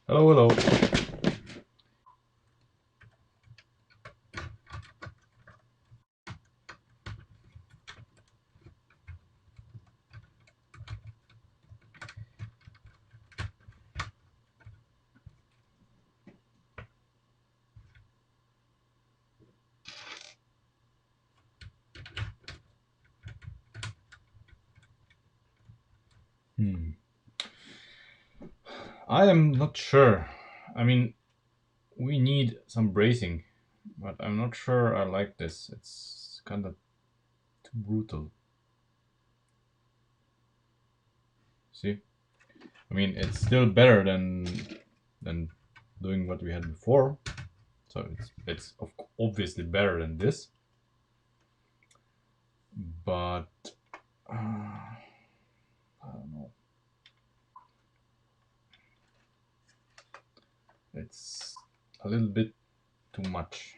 Hello, hello. I am not sure. I mean, we need some bracing, but I'm not sure I like this. It's kind of too brutal. See? I mean, it's still better than doing what we had before. So obviously better than this. But I don't know. It's a little bit too much.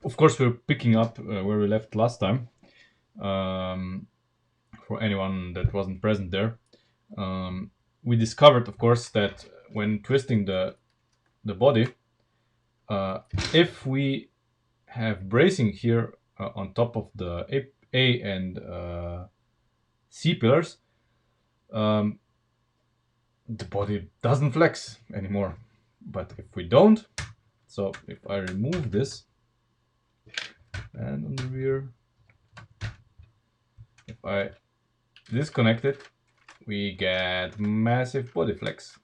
Of course, we're picking up where we left last time. For anyone that wasn't present there, we discovered, of course, that when twisting the body, uh, if we have bracing here on top of the A and C pillars, um, the body doesn't flex anymore. But if we don't, so if I remove this and on the rear, if I disconnect it, we get massive body flex.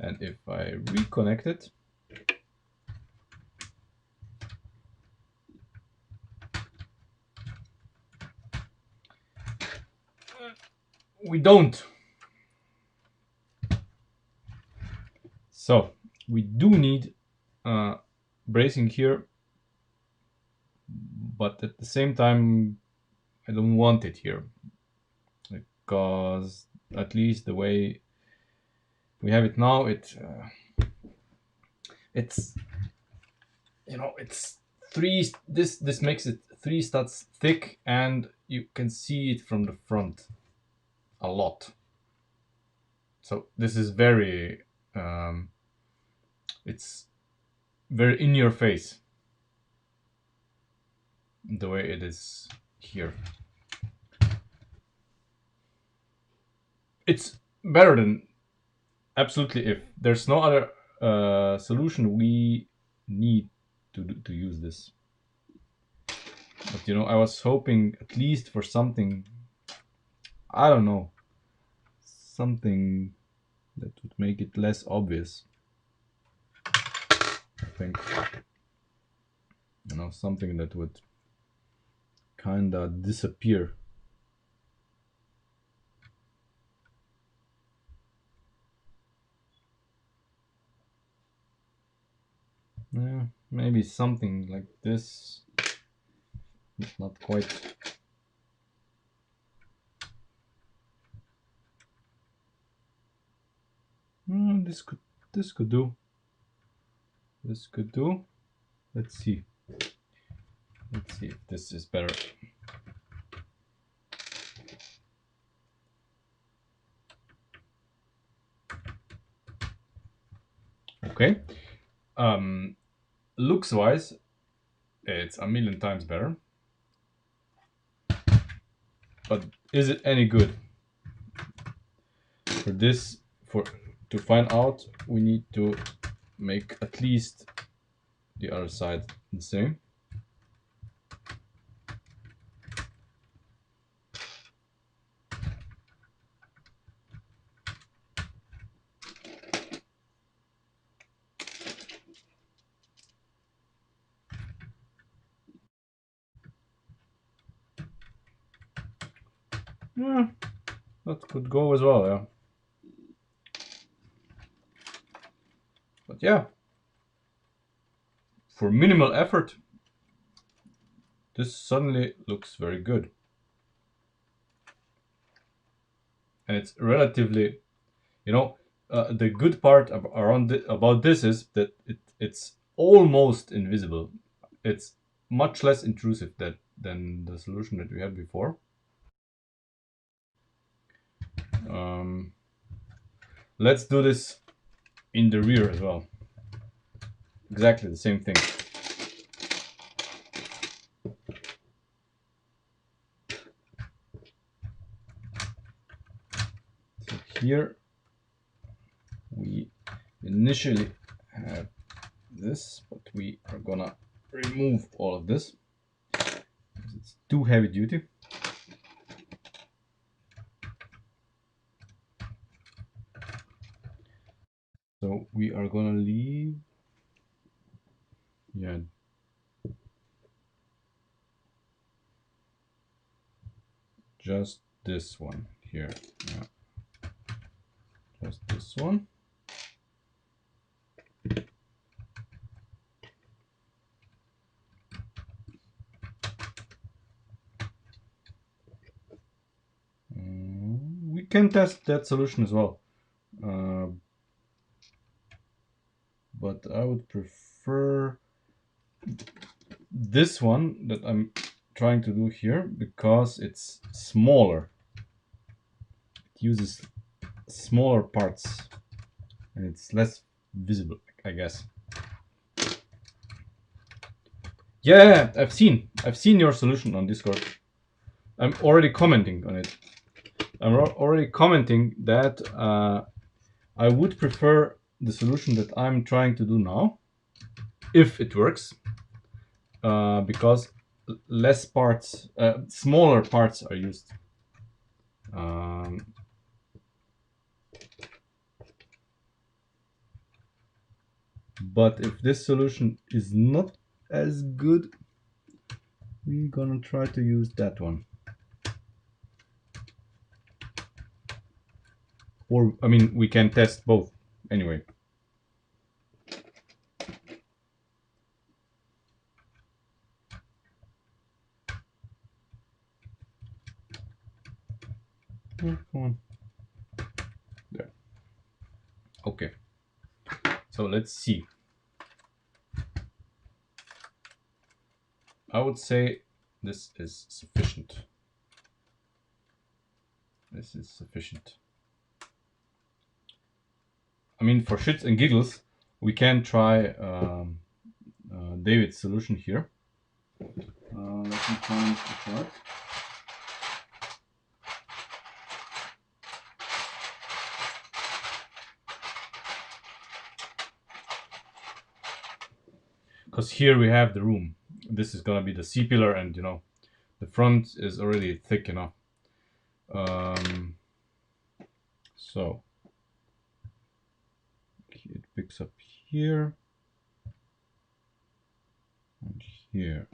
And if I reconnect it, we don't. So we do need bracing here, but at the same time, I don't want it here because at least the way we have it now, it's it's three. This makes it 3 studs thick, and you can see it from the front a lot. So this is very it's very in your face the way it is here. It's better than absolutely. If there's no other solution, we need to use this. But I was hoping at least for something. I don't know, something that would make it less obvious. I think something that would kind of disappear. Yeah, maybe something like this. Not quite. This could do. This could do. Let's see. Let's see if this is better. Okay. Looks wise, it's a million times better. But is it any good? For this, to find out, we need to make at least the other side the same. Yeah, that could go as well, yeah. But yeah, for minimal effort, this suddenly looks very good. And it's relatively, the good part about this is that it's almost invisible. It's much less intrusive than the solution that we had before. Let's do this in the rear as well. Exactly the same thing. So here we initially have this, but we are gonna remove all of this because it's too heavy duty. So we are gonna leave, yeah, just this one here. Yeah, just this one. We can test that solution as well, but I would prefer this one that I'm trying to do here because it's smaller. It uses smaller parts and it's less visible, I guess. Yeah, I've seen your solution on Discord. I'm already commenting on it. I'm already commenting that I would prefer the solution that I'm trying to do now, if it works, because less parts, smaller parts are used. But if this solution is not as good, we're gonna try to use that one. Or, I mean, we can test both anyway. Come on. There. Okay. So let's see. I would say this is sufficient. This is sufficient. I mean, for shits and giggles, we can try David's solution here. Let me find the chart. Because here we have the room. This is gonna be the C-pillar, and you know, the front is already thick enough. So it picks up here and here.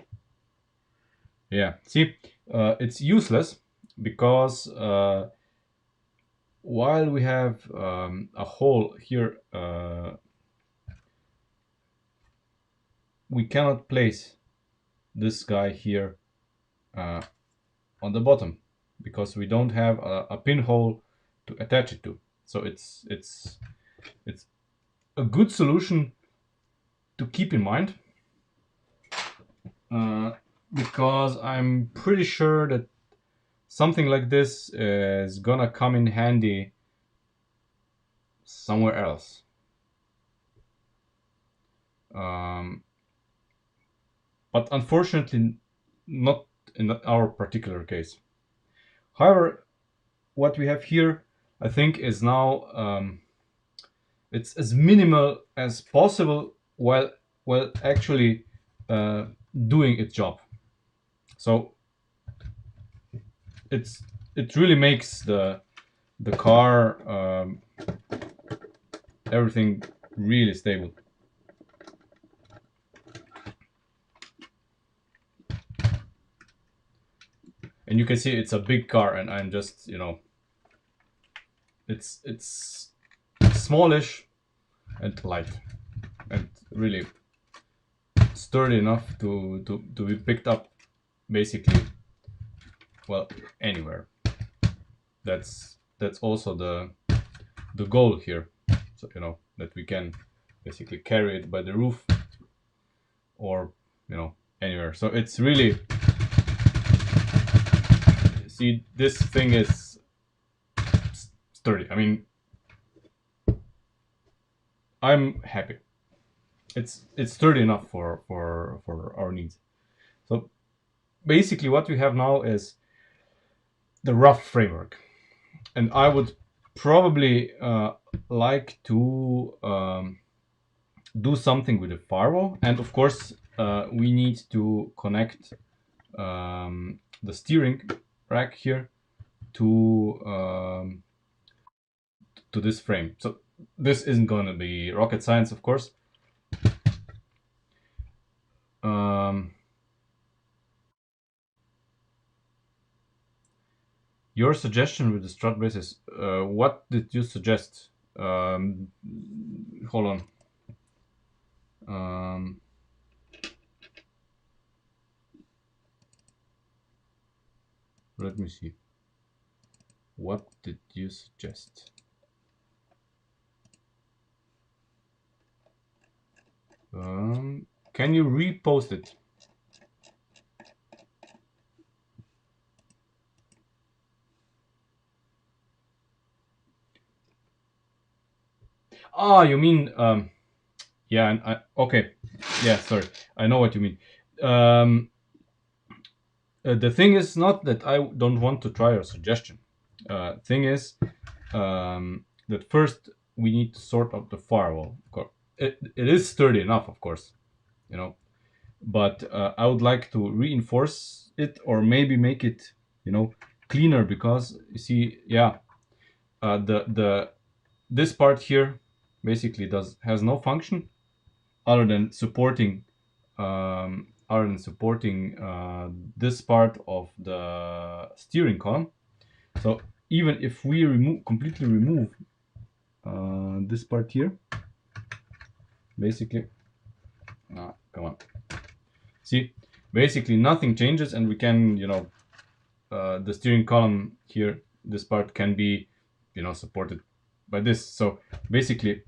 Yeah, see, it's useless because while we have a hole here, we cannot place this guy here on the bottom because we don't have a pinhole to attach it to. So it's a good solution to keep in mind, because I'm pretty sure that something like this is gonna come in handy somewhere else. But unfortunately not in our particular case. However, what we have here, I think, is now it's as minimal as possible while actually doing its job. So it really makes the car everything really stable. And you can see it's a big car, and I'm just, you know, it's smallish and light and really sturdy enough to be picked up basically, well, anywhere. That's also the goal here. so you know that we can basically carry it by the roof or you know anywhere. So it's really, see, this thing is sturdy. I mean, I'm happy. It's sturdy enough for our needs. So basically what we have now is the rough framework, and I would probably like to do something with the firewall, and of course we need to connect the steering rack here to this frame. So this isn't going to be rocket science, of course. Your suggestion with the strut braces, what did you suggest? Hold on. Let me see. What did you suggest? Can you repost it? Ah, you mean yeah, and okay, yeah, sorry, I know what you mean. The thing is not that I don't want to try your suggestion. Thing is that first we need to sort out the firewall. It is sturdy enough, of course, you know, but I would like to reinforce it or maybe make it, you know, cleaner, because you see, yeah, the this part here basically has no function other than supporting this part of the steering column. So even if we completely remove this part here, basically, come on, see, basically nothing changes, and we can, you know, the steering column here, this part can be, you know, supported by this. So basically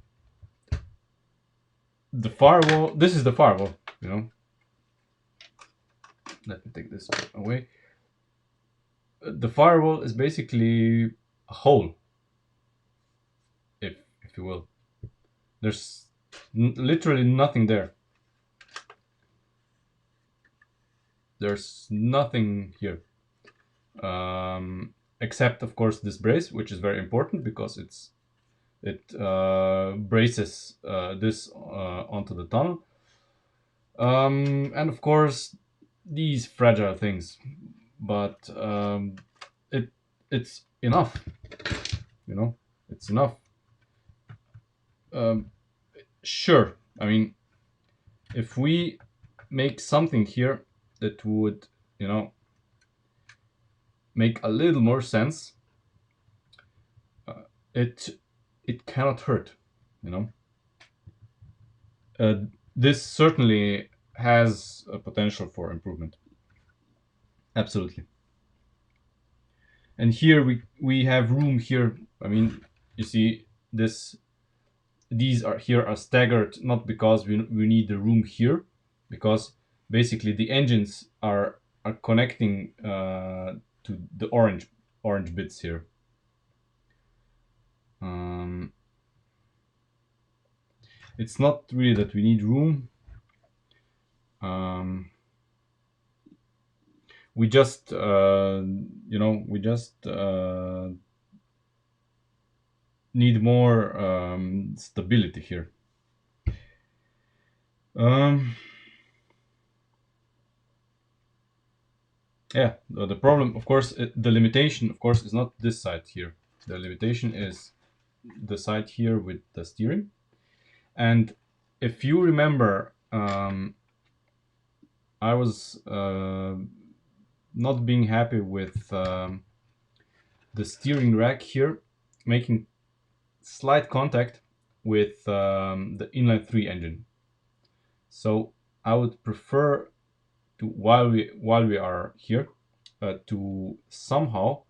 the firewall, this is the firewall, you know. Let me take this away. The firewall is basically a hole, if you will. There's literally nothing there. There's nothing here, except of course this brace, which is very important because it braces this onto the tunnel, and of course these fragile things. But it's enough, you know. It's enough. Sure, I mean, if we make something here that would, you know, make a little more sense, it cannot hurt, you know. This certainly has a potential for improvement, absolutely. And here we have room here. I mean, you see, these are here are staggered, not because we need the room here, because basically the engines are connecting to the orange bits here. It's not really that we need room. We just you know, we just need more stability here. Yeah, the problem, of course, the limitation, of course, is not this side here. The limitation is the side here with the steering. And if you remember, I was not being happy with the steering rack here making slight contact with the inline 3 engine. So I would prefer to, while we are here, to somehow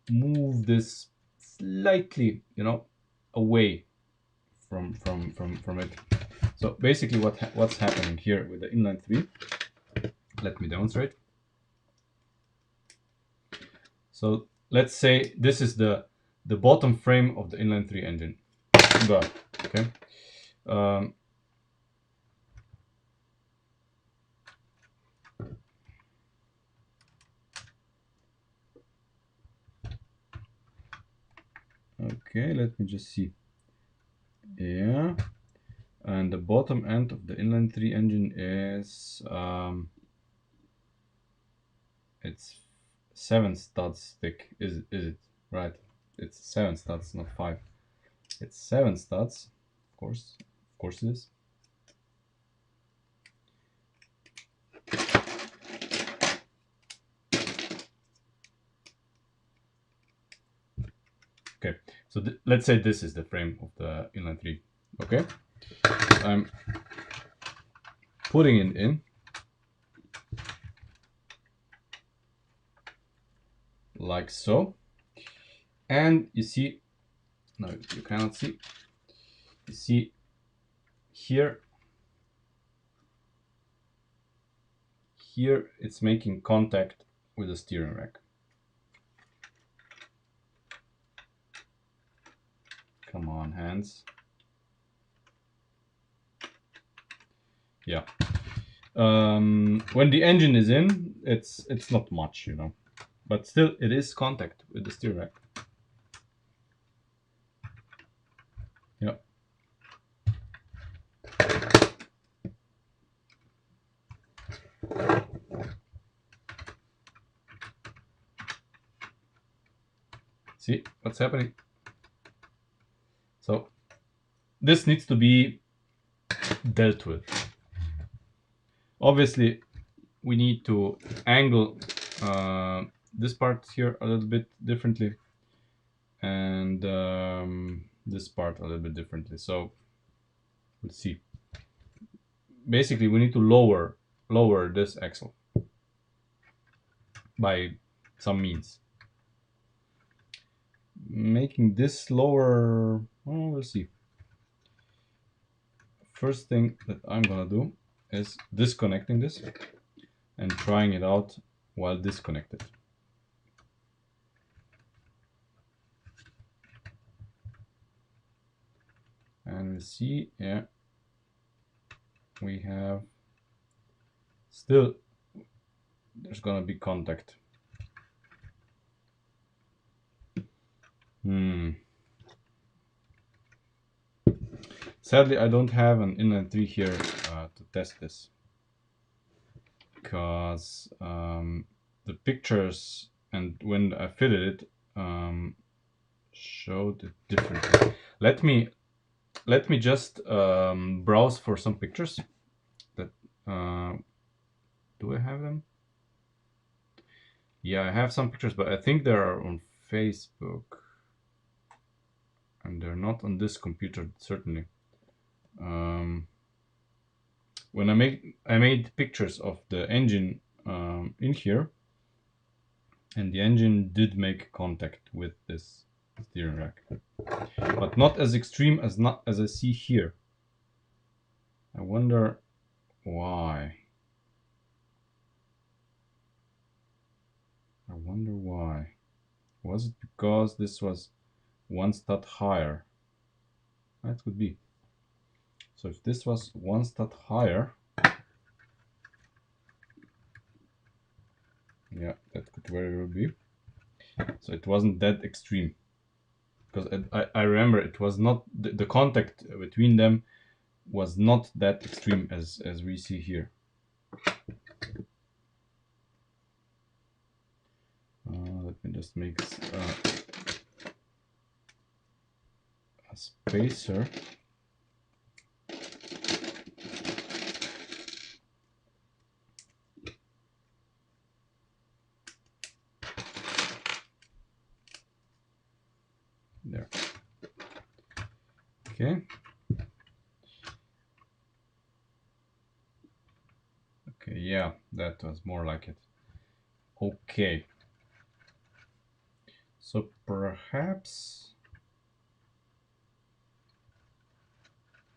move this slightly, you know, away from it. So basically what's happening here with the inline 3, let me demonstrate. So let's say this is the bottom frame of the inline 3 engine. Okay. Okay, let me just see. Yeah, and the bottom end of the inline 3 engine is it's 7 studs thick. Is it right? It's 7 studs, not 5. It's 7 studs, of course it is. Okay, so let's say this is the frame of the inline 3. Okay, I'm putting it in like so, and you see, no, you cannot see. You see here it's making contact with the steering rack. Come on, hands. Yeah. When the engine is in, it's not much, you know, but still it is contact with the steering rack. Yeah. See what's happening? So this needs to be dealt with. Obviously, we need to angle this part here a little bit differently, and this part a little bit differently. So we'll see. Basically, we need to lower this axle by some means. Making this lower, well, we'll see. First thing that I'm gonna do is disconnecting this and trying it out while disconnected. And we see, yeah, we have still, there's gonna be contact. Sadly, I don't have an inline 3 here to test this, because the pictures and when I fitted it showed it differently. Let me just browse for some pictures. That do I have them? Yeah, I have some pictures, but I think they are on Facebook, and they're not on this computer certainly. When I made pictures of the engine in here, and the engine did make contact with this steering rack, but not as extreme as I see here. I wonder why. Was it because this was 1 stud higher? That could be. So if this was 1 stud higher, yeah, that could very well be. So it wasn't that extreme, because I remember it was not, the contact between them was not that extreme as we see here. Let me just make a spacer. There. Okay. Okay, yeah, that was more like it. Okay. So perhaps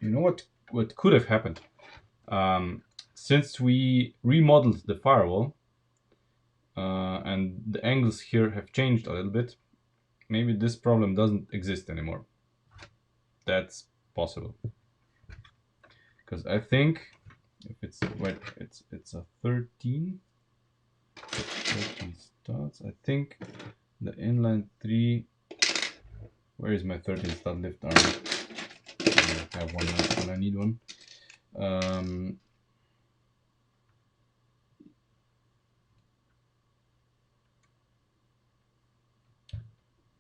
you know what could have happened? Since we remodeled the firewall and the angles here have changed a little bit, maybe this problem doesn't exist anymore. That's possible. Because I think if it's wait, it's a 13 starts. I think the inline 3. Where is my 13 stud lift arm? I have one when I need one.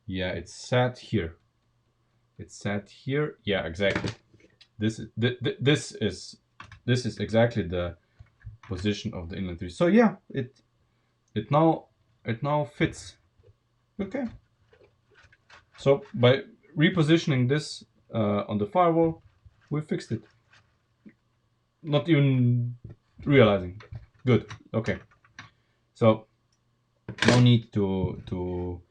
Yeah, it's sat here. It's sat here. Yeah, exactly. This is exactly the position of the inline 3. So yeah, it now fits. Okay. So by repositioning this on the firewall, we fixed it. Not even realizing. Good. Okay. So no need to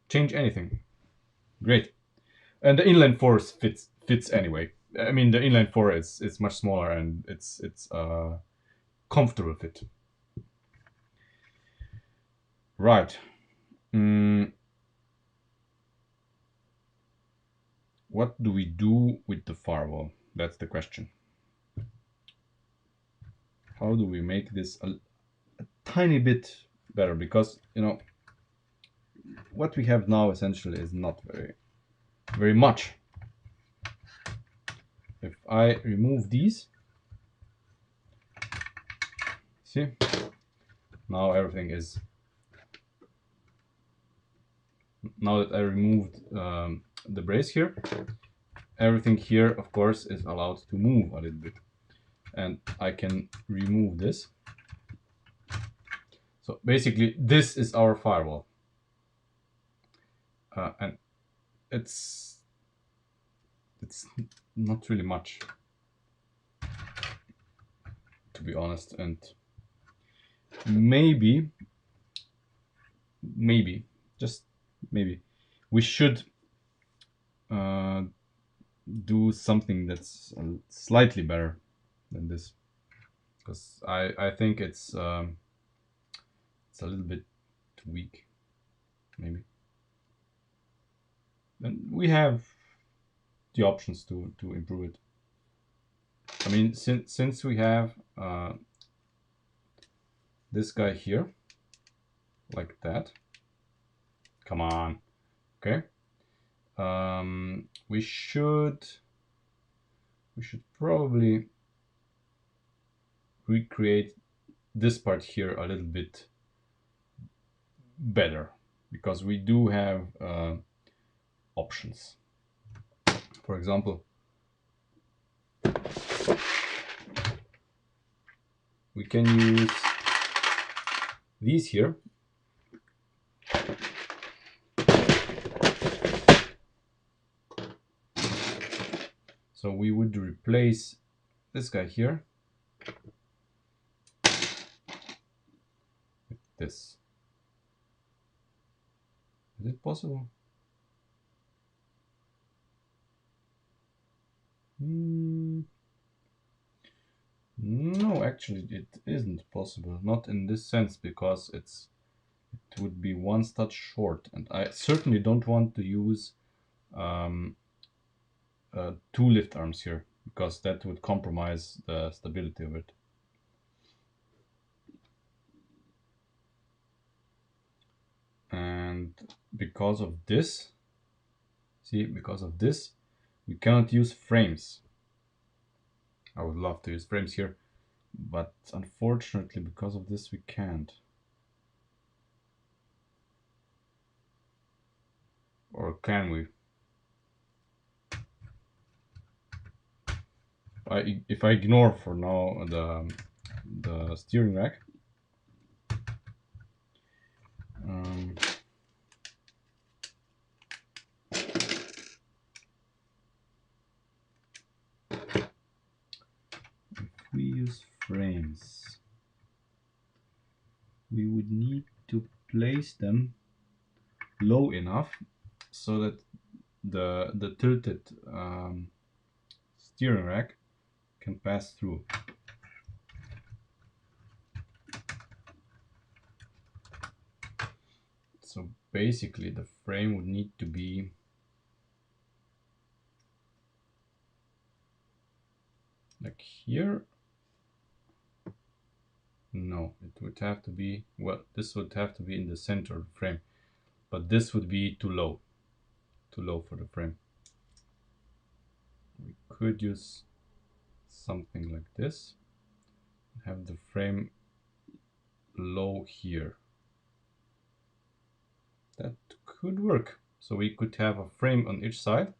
change anything. Great. And the inline 4 fits anyway. I mean, the inline 4 is much smaller and it's comfortable fit. Right. What do we do with the firewall? That's the question. How do we make this a tiny bit better? Because, you know, what we have now essentially is not very much. If I remove these, see, now everything is, now that I removed the brace here, everything here, of course, is allowed to move a little bit. And I can remove this. So basically, this is our firewall. And it's not really much, to be honest. And maybe, just maybe, we should do something that's slightly better than this, because I think it's a little bit too weak, maybe. And we have the options to improve it. I mean, since we have this guy here, like that. Come on. Okay. We should probably recreate this part here a little bit better, because we do have options. For example, we can use these here. So we would replace this guy here with this. Is it possible? No, actually it isn't possible. Not in this sense, because it would be one stud short, and I certainly don't want to use 2 lift arms here, because that would compromise the stability of it. And because of this, we cannot use frames. I would love to use frames here, but unfortunately because of this we can't. Or can we? If I ignore for now the steering rack, if we use frames, we would need to place them low enough so that the tilted steering rack can pass through. So basically the frame would need to be like here. No, it would have to be, well, this would have to be in the center of the frame, but this would be too low for the frame. We could use something like this, have the frame low here. That could work. So we could have a frame on each side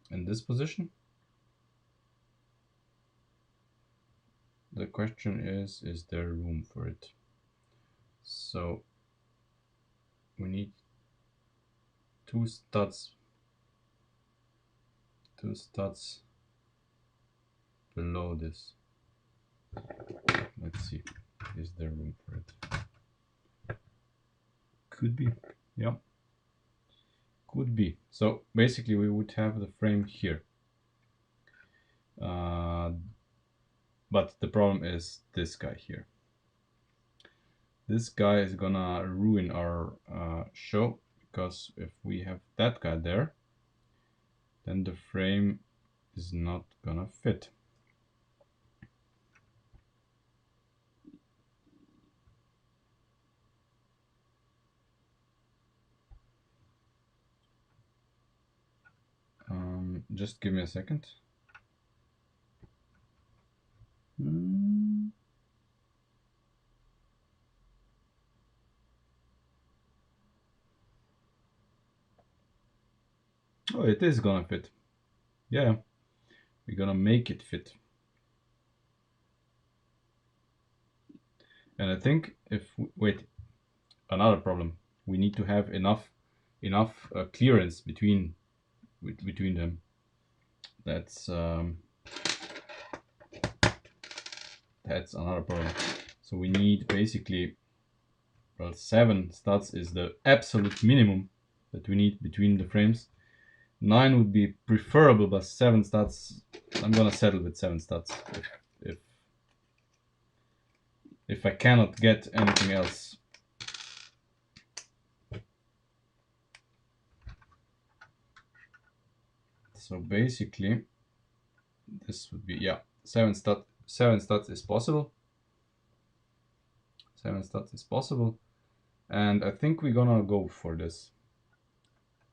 in this position. The question is there room for it? So we need two studs below this. Let's see, is there room for it? Could be, yeah, could be. So basically we would have the frame here. But the problem is this guy here. This guy is gonna ruin our show, because if we have that guy there, then the frame is not gonna fit. Just give me a second. Oh, it is gonna fit. Yeah, we're gonna make it fit. And I think if wait, another problem. We need to have enough clearance between them. That's another problem. So we need basically, well, 7 studs is the absolute minimum that we need between the frames. 9 would be preferable, but 7 studs, I'm gonna settle with 7 studs if I cannot get anything else. So basically this would be, yeah, 7 studs is possible. 7 studs is possible, and I think we're gonna go for this.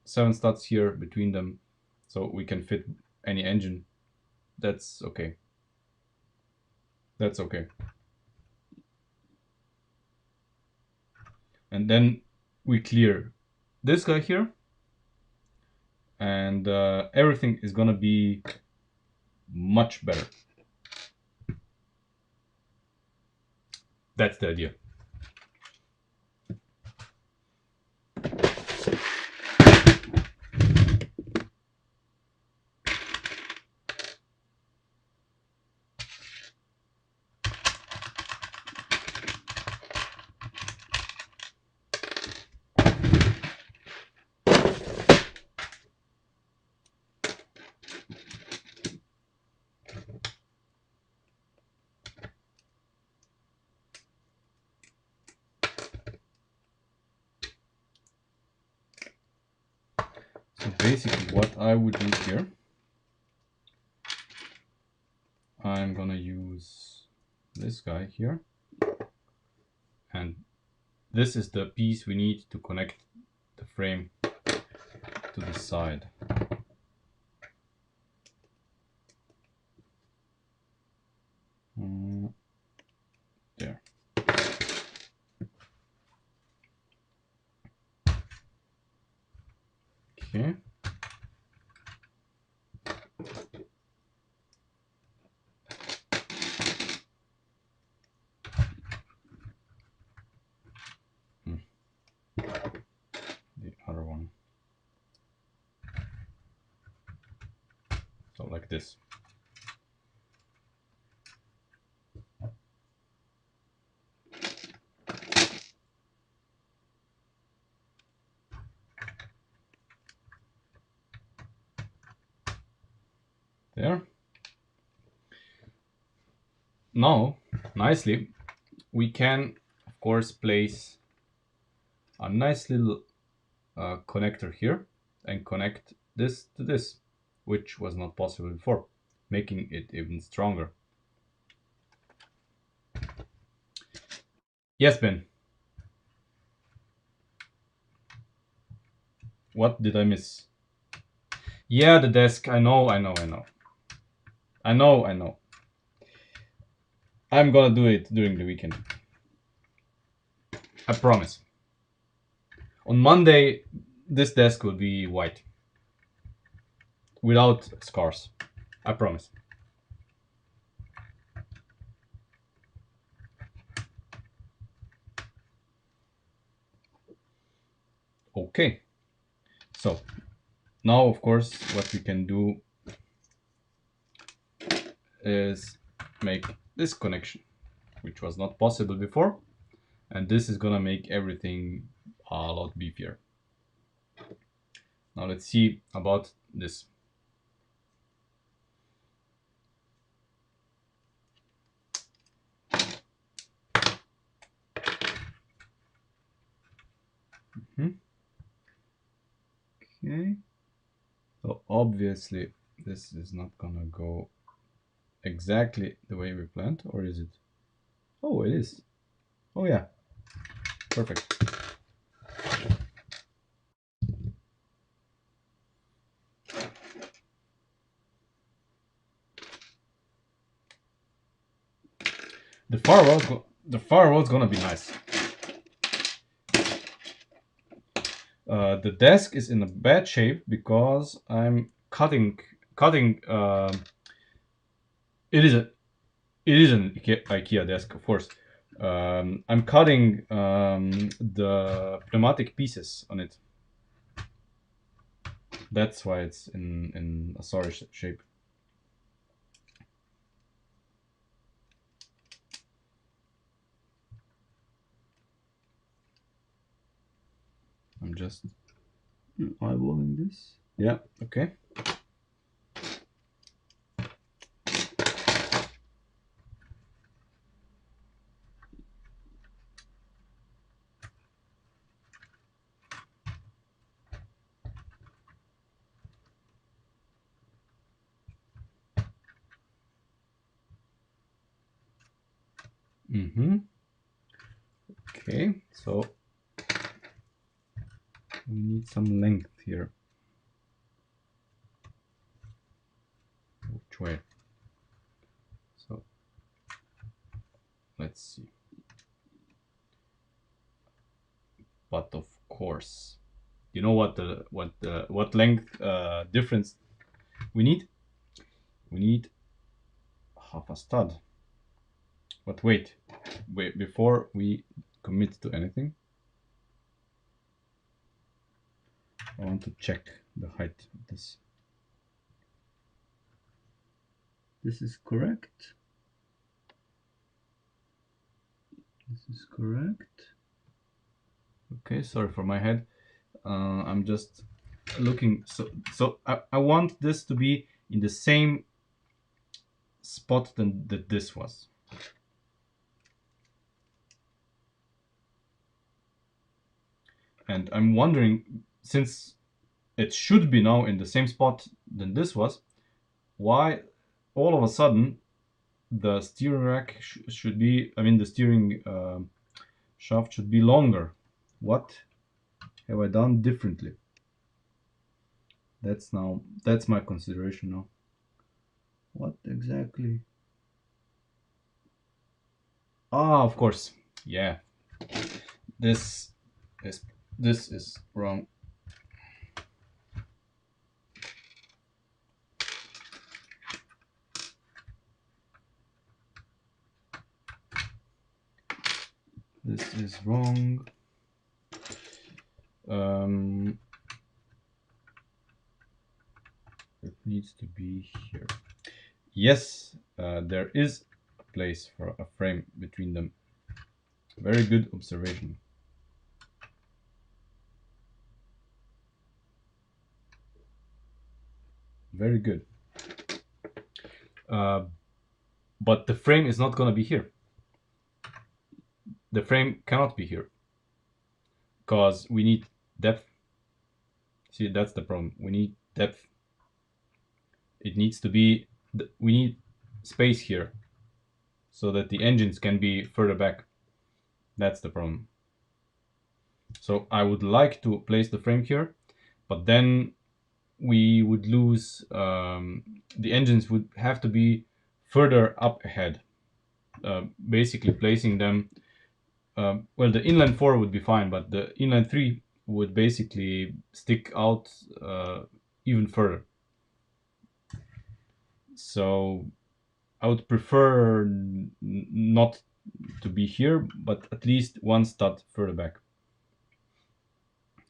7 studs here between them, so we can fit any engine. That's okay. That's okay. And then we clear this guy here, and everything is gonna be much better. That's the idea. So basically what I would do here, I'm gonna use this guy here, and this is the piece we need to connect the frame to the side. There. Okay. The other one. So like this. there. Now, nicely, we can, of course, place a nice little connector here and connect this to this, which was not possible before, making it even stronger. Yes, Ben. What did I miss? Yeah, the desk. I know. I'm gonna do it during the weekend. I promise. On Monday, this desk will be white. Without scars. I promise. Okay. So, now of course, what we can do is make this connection, which was not possible before. And this is gonna make everything a lot beefier. Now let's see about this. Okay. So obviously this is not gonna go exactly the way we planned, or is it? Oh, it is. Oh yeah. Perfect. The firewall's gonna be nice. The desk is in a bad shape because I'm cutting. It is a it is an IKEA desk, of course. I'm cutting the pneumatic pieces on it. That's why it's in a sorry shape. I'm just eyeballing this. Yeah. Okay. Okay, so we need some length here. Which way? So let's see. But of course, you know what length difference we need? We need half a stud. But wait, before we commit to anything, I want to check the height of this. This is correct. This is correct. Okay, sorry for my head. I'm just looking. So I want this to be in the same spot that this was. And I'm wondering, since it should be now in the same spot than this was, why all of a sudden the steering rack should be, I mean the steering shaft should be longer. What have I done differently? That's my consideration now. What exactly? Ah, of course. Yeah. This is wrong. This is wrong. It needs to be here. Yes, there is a place for a frame between them. Very good observation. Very good. but the frame is not going to be here. The frame cannot be here because we need depth. See, that's the problem. We need depth. It needs to be, we need space here so that the engines can be further back. That's the problem. So I would like to place the frame here, but then we would lose, the engines would have to be further up ahead. Basically placing them, well, the inline 4 would be fine, but the inline 3 would basically stick out even further. So I would prefer not to be here, but at least one stud further back.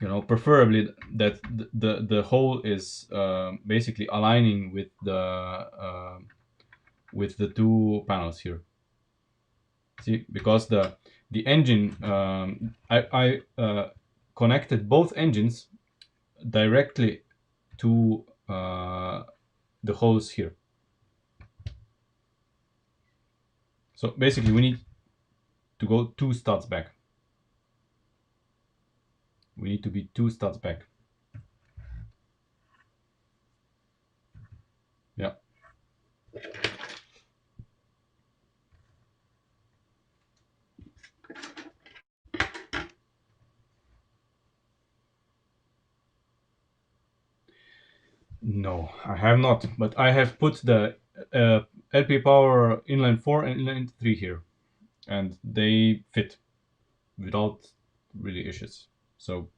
You know, preferably that the hole is basically aligning with the two panels here. See, because the engine, I connected both engines directly to the holes here. So basically we need to go 2 studs back. We need to be 2 studs back. Yeah. No, I have not, but I have put the LP Power inline 4 and inline 3 here, and they fit without really issues. So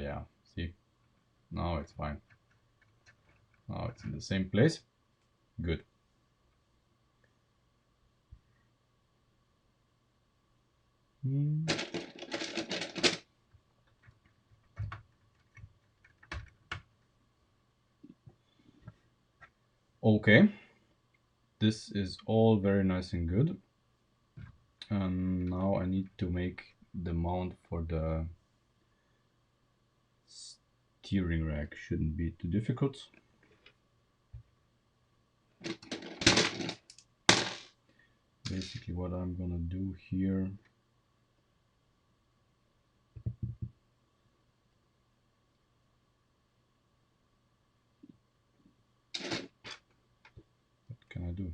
yeah, see, now it's fine. Now it's in the same place. Good. Okay, this is all very nice and good. And now I need to make the mount for the steering rack. Shouldn't be too difficult. Basically what I'm gonna do here, what can I do?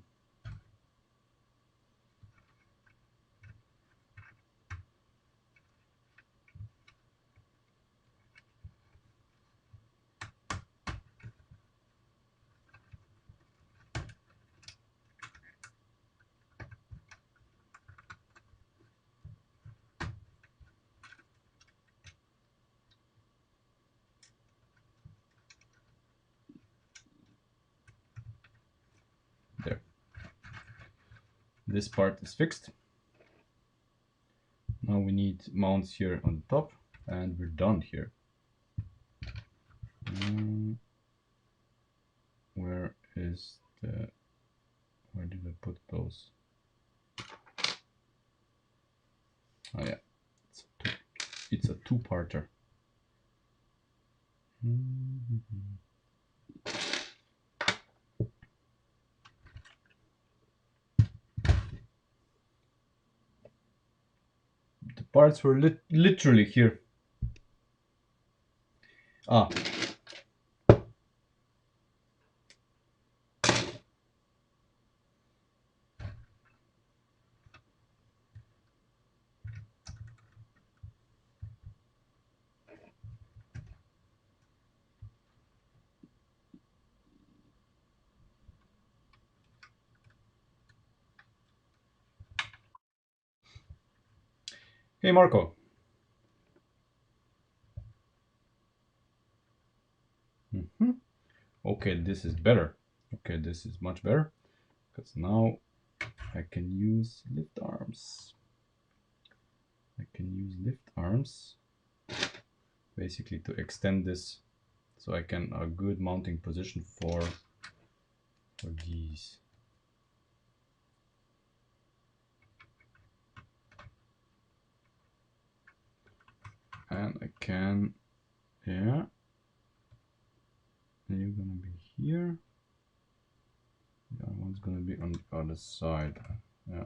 There. This part is fixed. Now we need mounts here on the top, and we're done here. Where did I put those? Oh yeah, it's a two-parter. The parts were literally here. Hey Marco. Okay, this is better. Okay, this is much better, because now I can use lift arms. basically to extend this so I can a good mounting position for these. And I can, yeah, and you're gonna be here. The other one's gonna be on the other side. Yeah.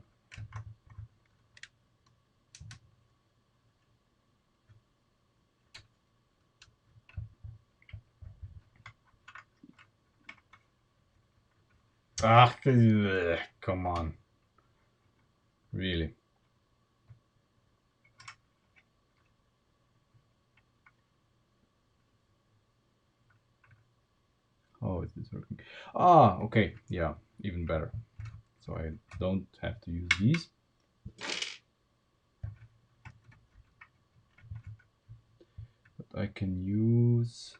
Ah, come on. Really? How is this working? Ah, okay. Yeah, even better. So I don't have to use these. But I can use...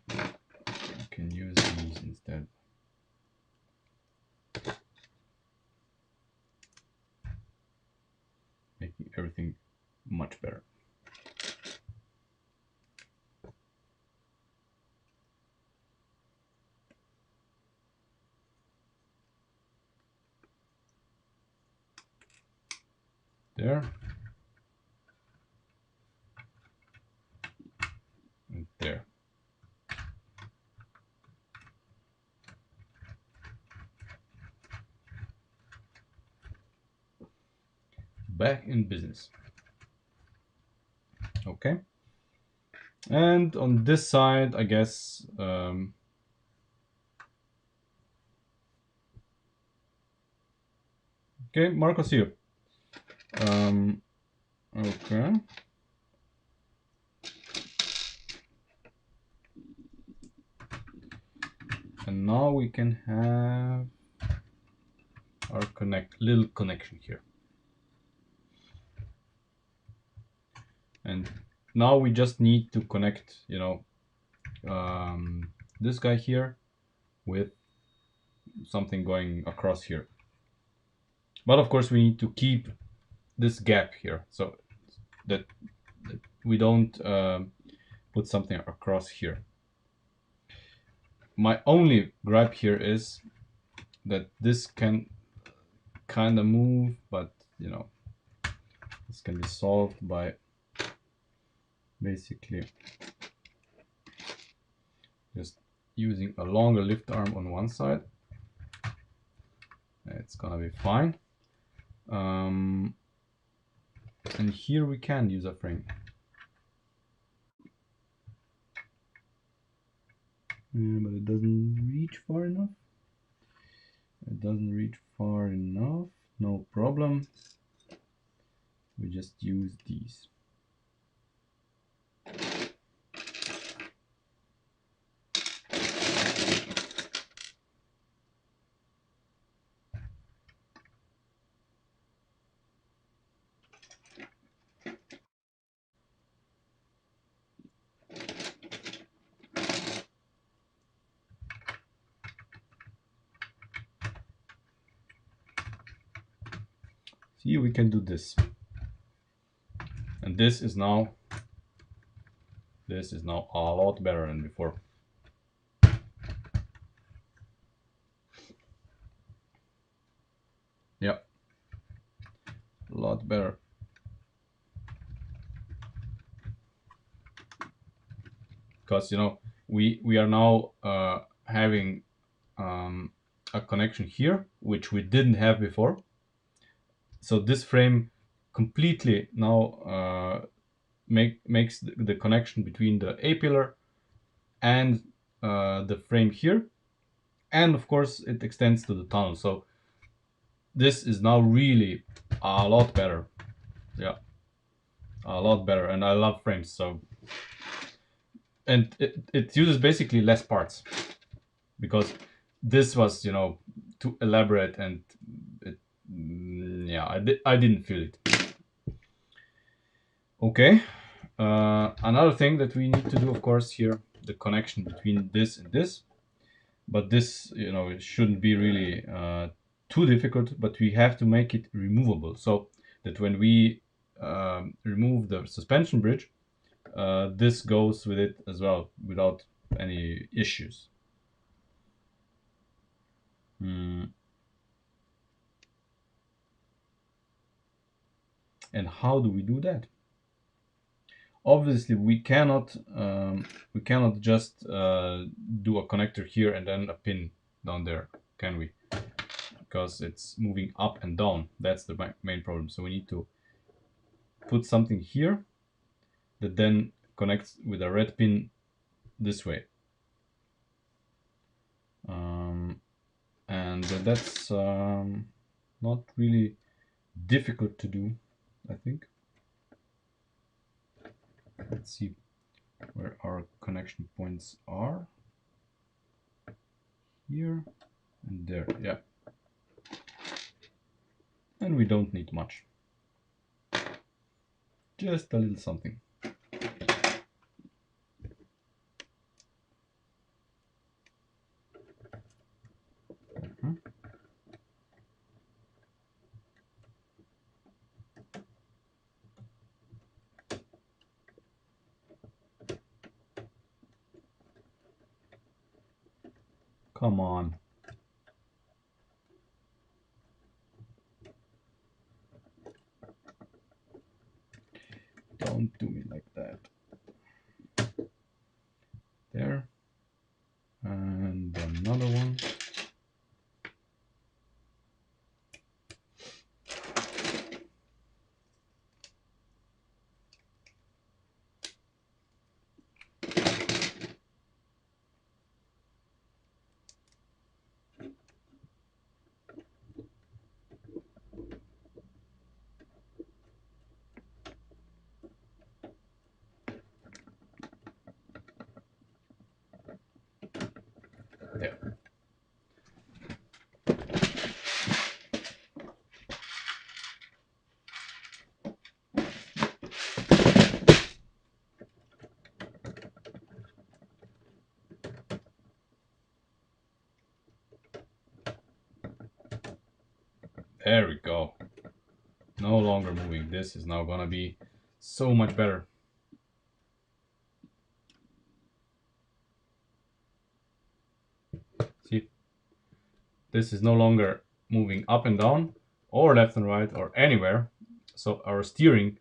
I can use these instead. Making everything much better. There. And there. Back in business. Okay. And on this side, I guess, okay, Marcos here. Okay. And now we can have our little connection here. And now we just need to connect, you know, this guy here with something going across here. But of course we need to keep this gap here so that we don't put something across here. My only gripe here is that this can kind of move, but you know, this can be solved by basically just using a longer lift arm on one side. It's gonna be fine. And here we can use a frame. But it doesn't reach far enough. It doesn't reach far enough. No problem. We just use these. See, we can do this. And this is now a lot better than before. Yeah, a lot better. Because you know we are now having a connection here, which we didn't have before. So this frame completely now makes the connection between the A-pillar and the frame here, and of course it extends to the tunnel. So this is now really a lot better. Yeah, a lot better, and I love frames. So, and it uses basically less parts because this was, you know, too elaborate, and it, yeah, I didn't feel it. Okay, another thing that we need to do, of course, here, the connection between this and this, but this, you know, it shouldn't be really too difficult, but we have to make it removable. So that when we remove the suspension bridge, this goes with it as well without any issues. And how do we do that? Obviously, we cannot just do a connector here and then a pin down there, can we? Because it's moving up and down. That's the main problem. So we need to put something here that then connects with a red pin this way. And that's not really difficult to do, I think. Let's see where our connection points are. Here and there, yeah. And we don't need much. Just a little something. Come on. Don't do me like that. There. And another one. There. There we go. No longer moving. This is now gonna be so much better. See? This is no longer moving up and down or left and right or anywhere. So our steering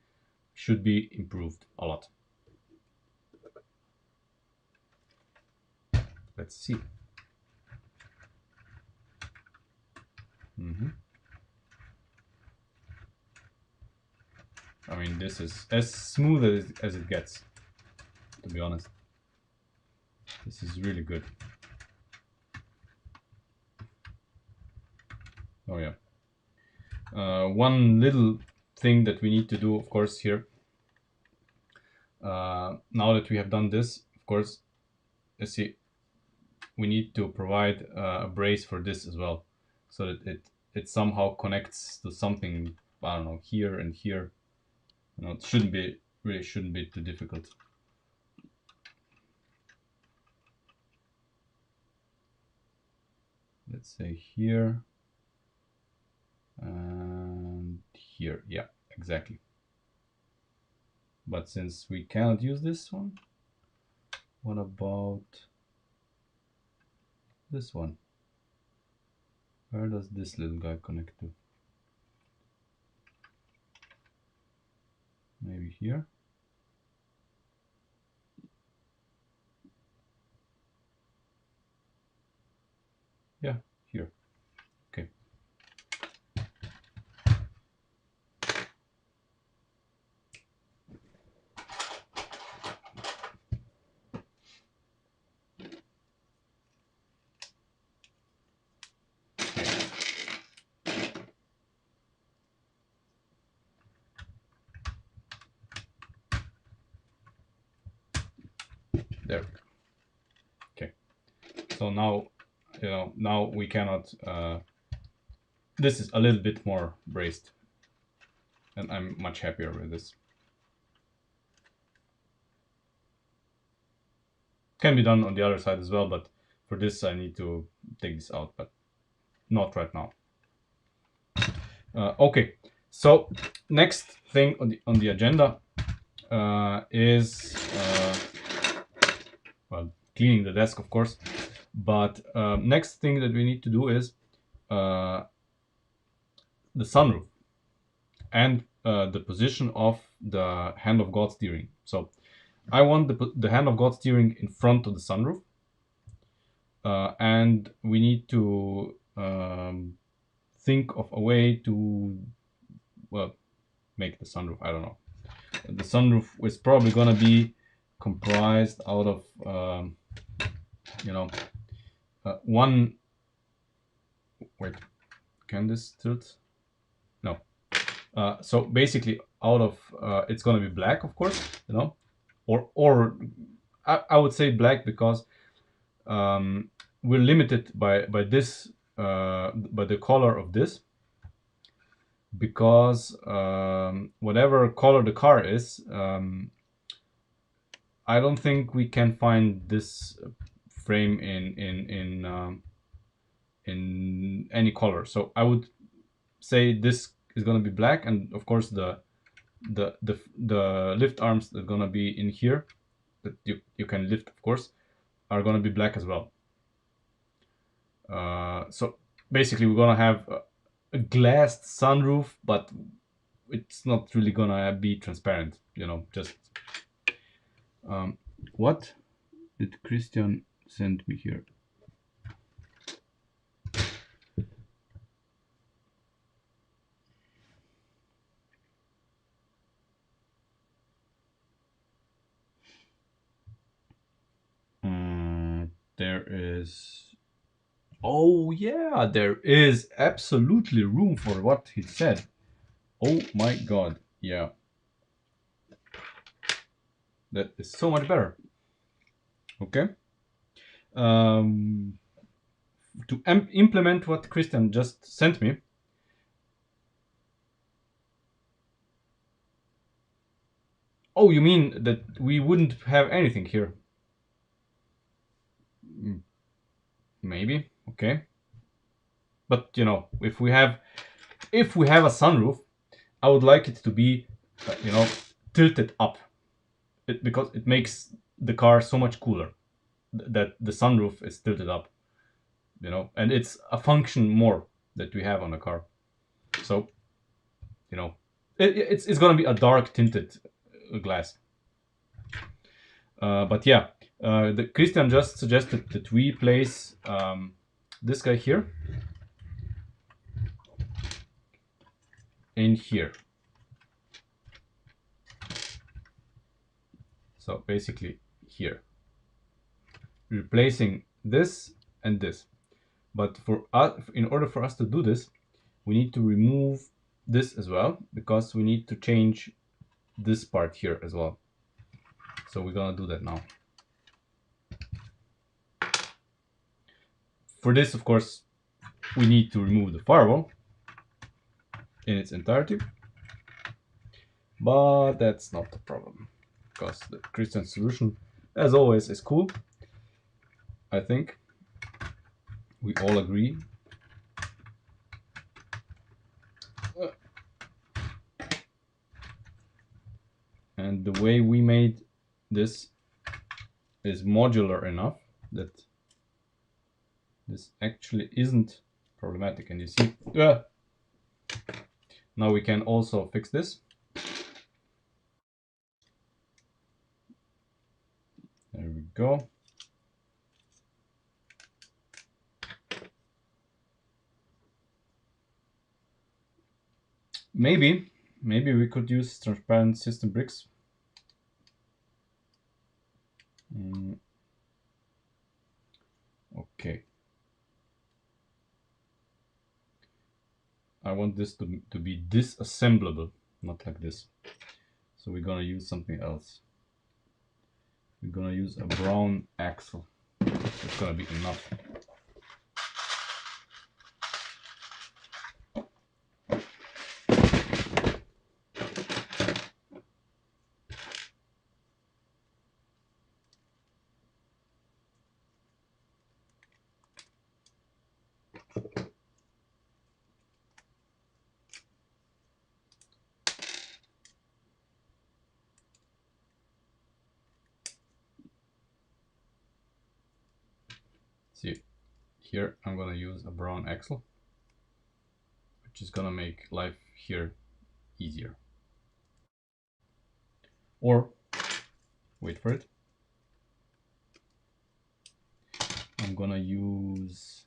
should be improved a lot. Let's see. I mean, this is as smooth as it gets, to be honest. This is really good. Oh yeah. One little thing that we need to do, of course, here. Now that we have done this, of course, let's see, we need to provide a brace for this as well, so that it somehow connects to something, I don't know, here and here. You know, it shouldn't be too difficult. Let's say here and here. Yeah, exactly. But since we cannot use this one, what about this one? Where does this little guy connect to? Maybe here? Yeah, here. Okay. There. Okay. So now, you know, now we cannot. This is a little bit more braced, and I'm much happier with this. Can be done on the other side as well, but for this I need to take this out, but not right now. Okay, So next thing on the agenda is well, cleaning the desk, of course. But next thing that we need to do is the sunroof and the position of the hand of God steering. So I want the hand of God steering in front of the sunroof, and we need to think of a way to, well, make the sunroof. I don't know. The sunroof is probably gonna be comprised out of you know one. Wait, can this tilt? No. So basically, out of it's gonna be black, of course, or I would say black because we're limited by this by the color of this, because whatever color the car is, I don't think we can find this frame in any color. So I would say this is going to be black, and of course the lift arms that are going to be in here that you can lift, of course, are going to be black as well. So basically we're going to have a glassed sunroof, but it's not really going to be transparent, just what did Christian send me here? There is, oh yeah, there is absolutely room for what he said. Oh my god, yeah, that is so much better. Okay, to implement what Christian just sent me. Oh, you mean that we wouldn't have anything here? Maybe, okay, but if we have a sunroof, I would like it to be tilted up, because it makes the car so much cooler that the sunroof is tilted up, and it's a function more that we have on the car. So it's gonna be a dark tinted glass. But yeah, the Christian just suggested that we place this guy here in here. So basically here, replacing this and this. But for us, in order for us to do this, we need to remove this as well, because we need to change this part here as well. So we're gonna do that now. For this, of course, we need to remove the firewall in its entirety, but that's not the problem, because the Christian solution, as always, is cool. I think we all agree. And the way we made this is modular enough that this actually isn't problematic. And you see, now we can also fix this. There we go. Maybe we could use transparent system bricks. Okay. I want this to be disassemblable, not like this. So we're gonna use something else. We're gonna use a brown axle. It's gonna be enough. See, here I'm gonna use a brown axle, which is gonna make life here easier. Or, wait for it, I'm gonna use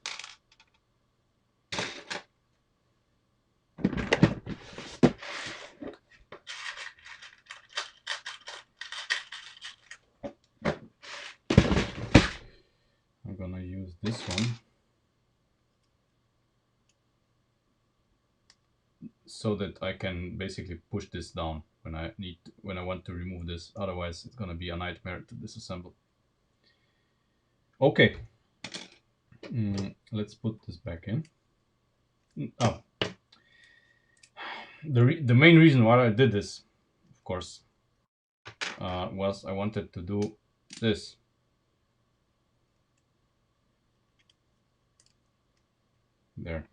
this one, so that I can basically push this down when I want to remove this. Otherwise, it's gonna be a nightmare to disassemble. Okay, let's put this back in. Oh, the main reason why I did this, of course, was I wanted to do this. There.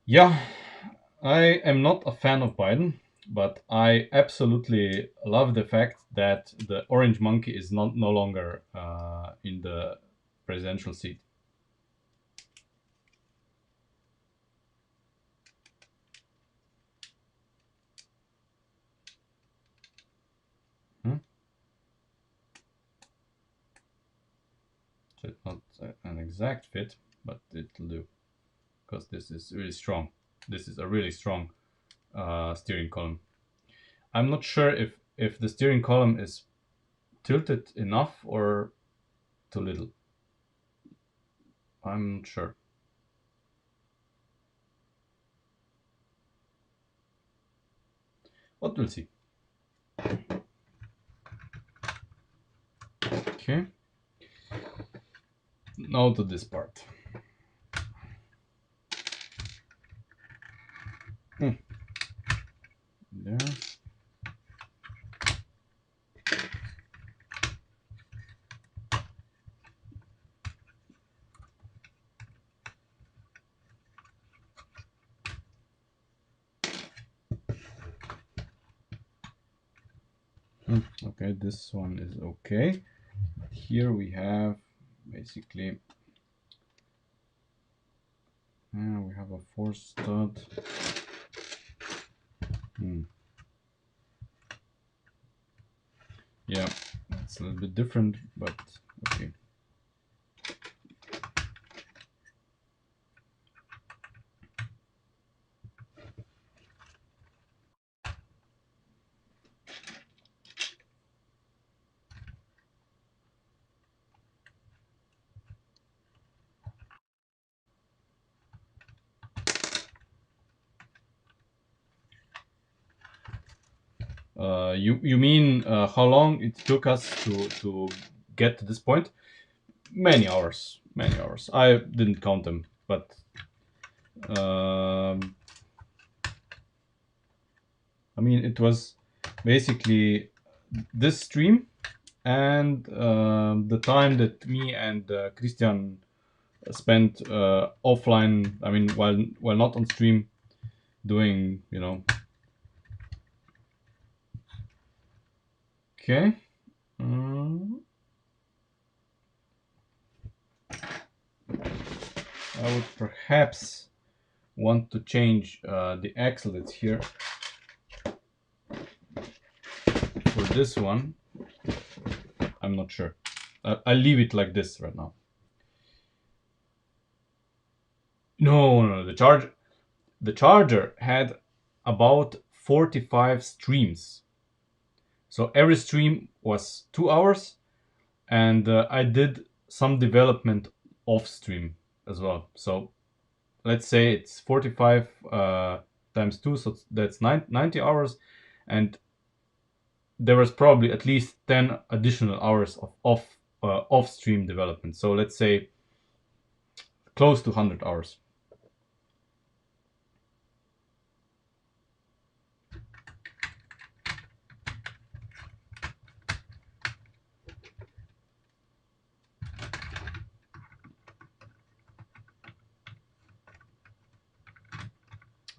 Yeah, I am not a fan of Biden, but I absolutely love the fact that the orange monkey is no longer in the presidential seat. So it's not an exact fit, but it'll do, because this is really strong. This is a really strong steering column. I'm not sure if the steering column is tilted enough or too little. I'm not sure. But we'll see. Okay. Now to this part. There. Okay, this one is okay. Here we have basically we have a 4 stud. Yeah, it's a little bit different, but okay. You mean how long it took us to get to this point? Many hours, many hours. I didn't count them, but I mean, it was basically this stream and the time that me and Christian spent offline. I mean, while not on stream, doing, you know. Okay. I would perhaps want to change the axle that's here for this one. I'm not sure. I'll leave it like this right now. No, the charger had about 45 streams. So every stream was 2 hours, and I did some development off stream as well. So let's say it's 45 times 2, so that's 90 hours, and there was probably at least 10 additional hours of off stream development. So let's say close to 100 hours.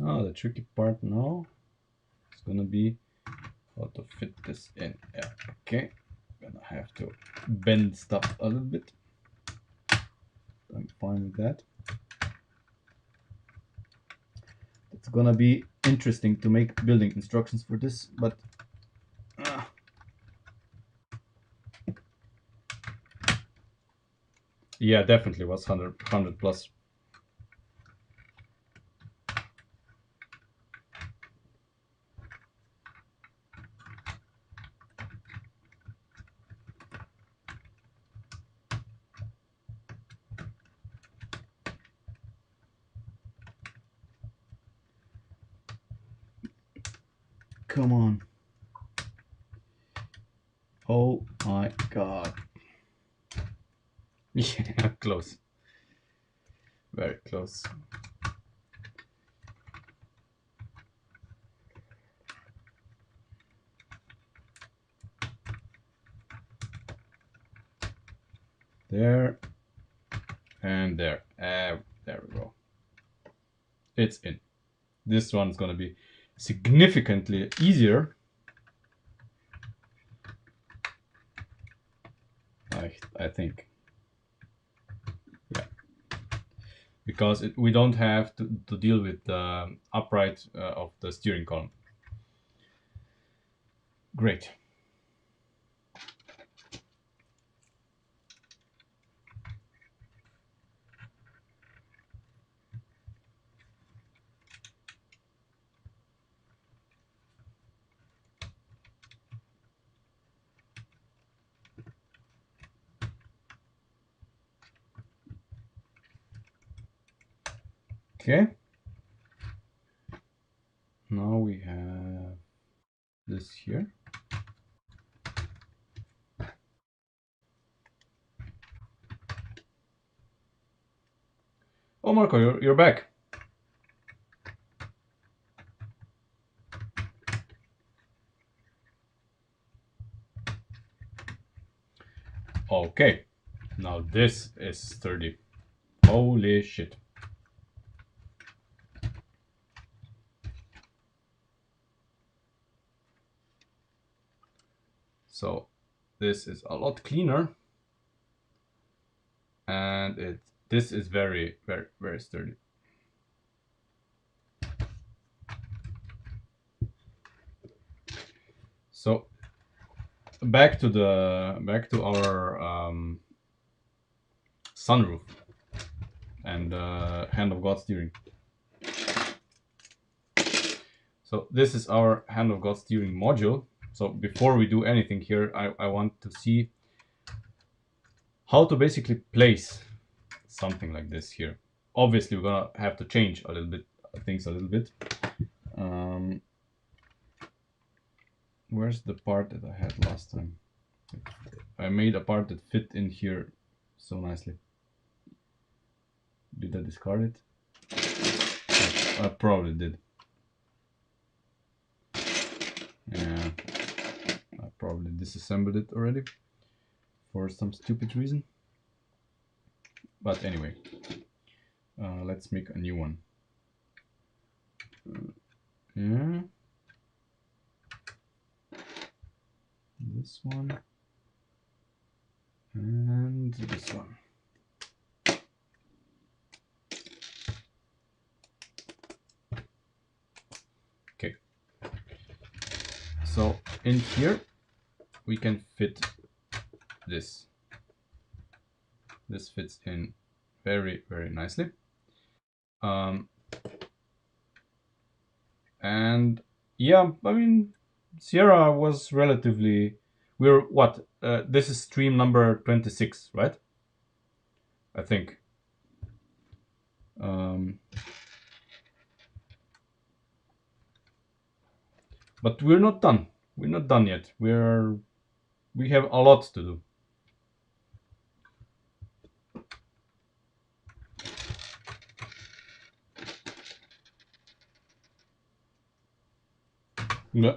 The tricky part now is gonna be how to fit this in. Yeah, okay. Gonna have to bend stuff a little bit. I'm fine with that. It's gonna be interesting to make building instructions for this, but yeah, definitely was 100 plus. Come on. Oh my god. Yeah, close. Very close. There and there. There we go. It's in. This one's gonna be significantly easier. I think. Yeah. Because we don't have to deal with the upright of the steering column. Great. Okay. Now we have this here. Oh, Marco, you're back. Okay. Now this is sturdy. Holy shit. So this is a lot cleaner. And this is very, very, very sturdy. So back to our sunroof and hand of God steering. So this is our hand of God steering module. So before we do anything here, I want to see how to basically place something like this here. Obviously, we're gonna have to change a little bit things a little bit. Where's the part that I had last time? I made a part that fit in here so nicely. Did I discard it? I probably did. Yeah, I probably disassembled it already for some stupid reason. But anyway, let's make a new one. Yeah. This one. And this one. Okay. So in here, we can fit this. This fits in very, very nicely. And yeah, I mean, Sierra was relatively. We're what? This is stream number 26, right? I think. But we're not done. We're not done yet. We have a lot to do. Yeah.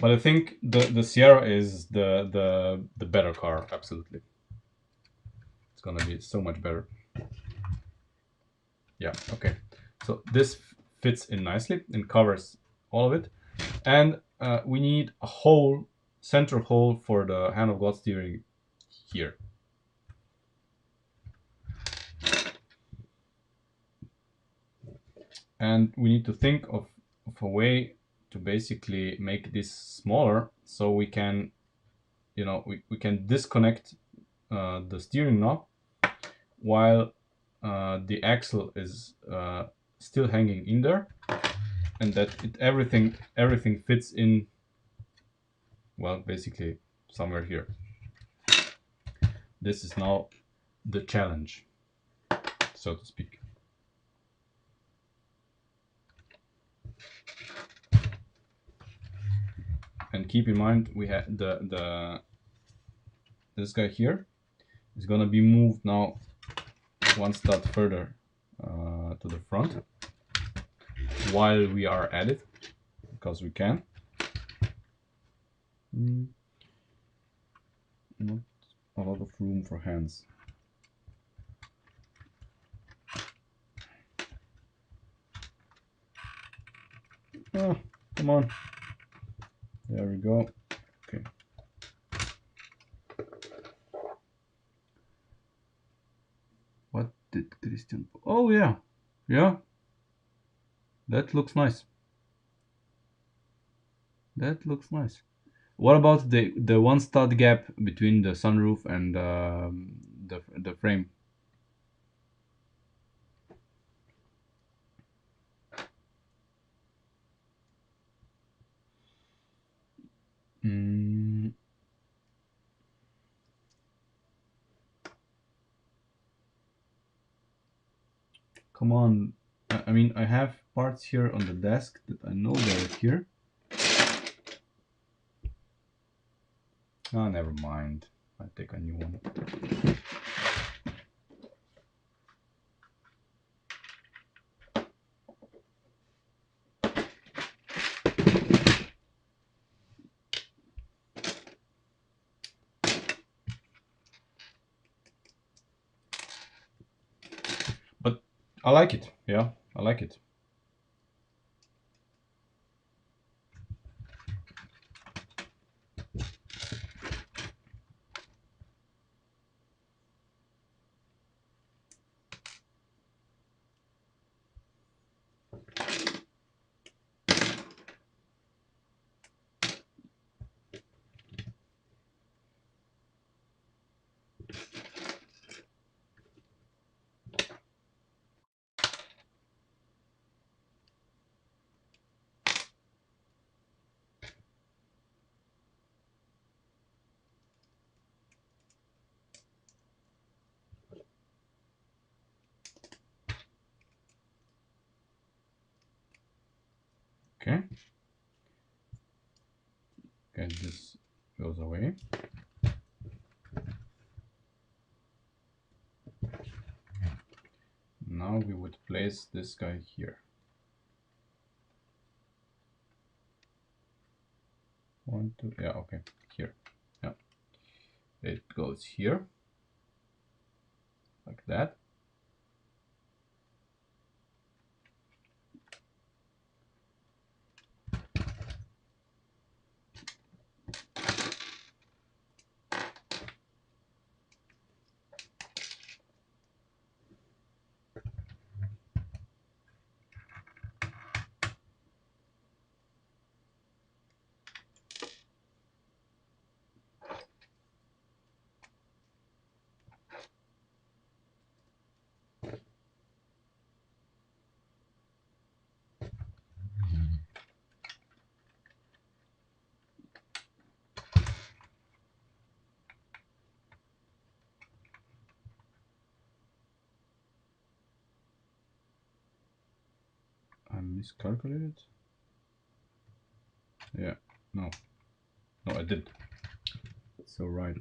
But I think the Sierra is the better car, absolutely. it's gonna be so much better. Yeah, okay. So this fits in nicely and covers all of it. And we need a hole, center hole for the hand of God steering here. And we need to think of a way to basically make this smaller so we can, you know, we can disconnect the steering knob while the axle is still hanging in there, and that everything fits in, well, basically somewhere here. This is now the challenge, so to speak. And keep in mind, we have this guy here is gonna be moved now one stud further to the front while we are at it, because we can. Not a lot of room for hands. Oh, come on. There we go. Okay. What did Christian... Oh, yeah. Yeah. That looks nice. That looks nice. What about the one stud gap between the sunroof and the frame? Come on. I mean, I have parts here on the desk that I know they're here. Oh, never mind. I'll take a new one. But I like it. Yeah, I like it. Okay. Okay, this goes away. Now we would place this guy here. One, two, yeah, okay, here. Yeah. It goes here. Like that. I miscalculated. Yeah, no, I did. So right.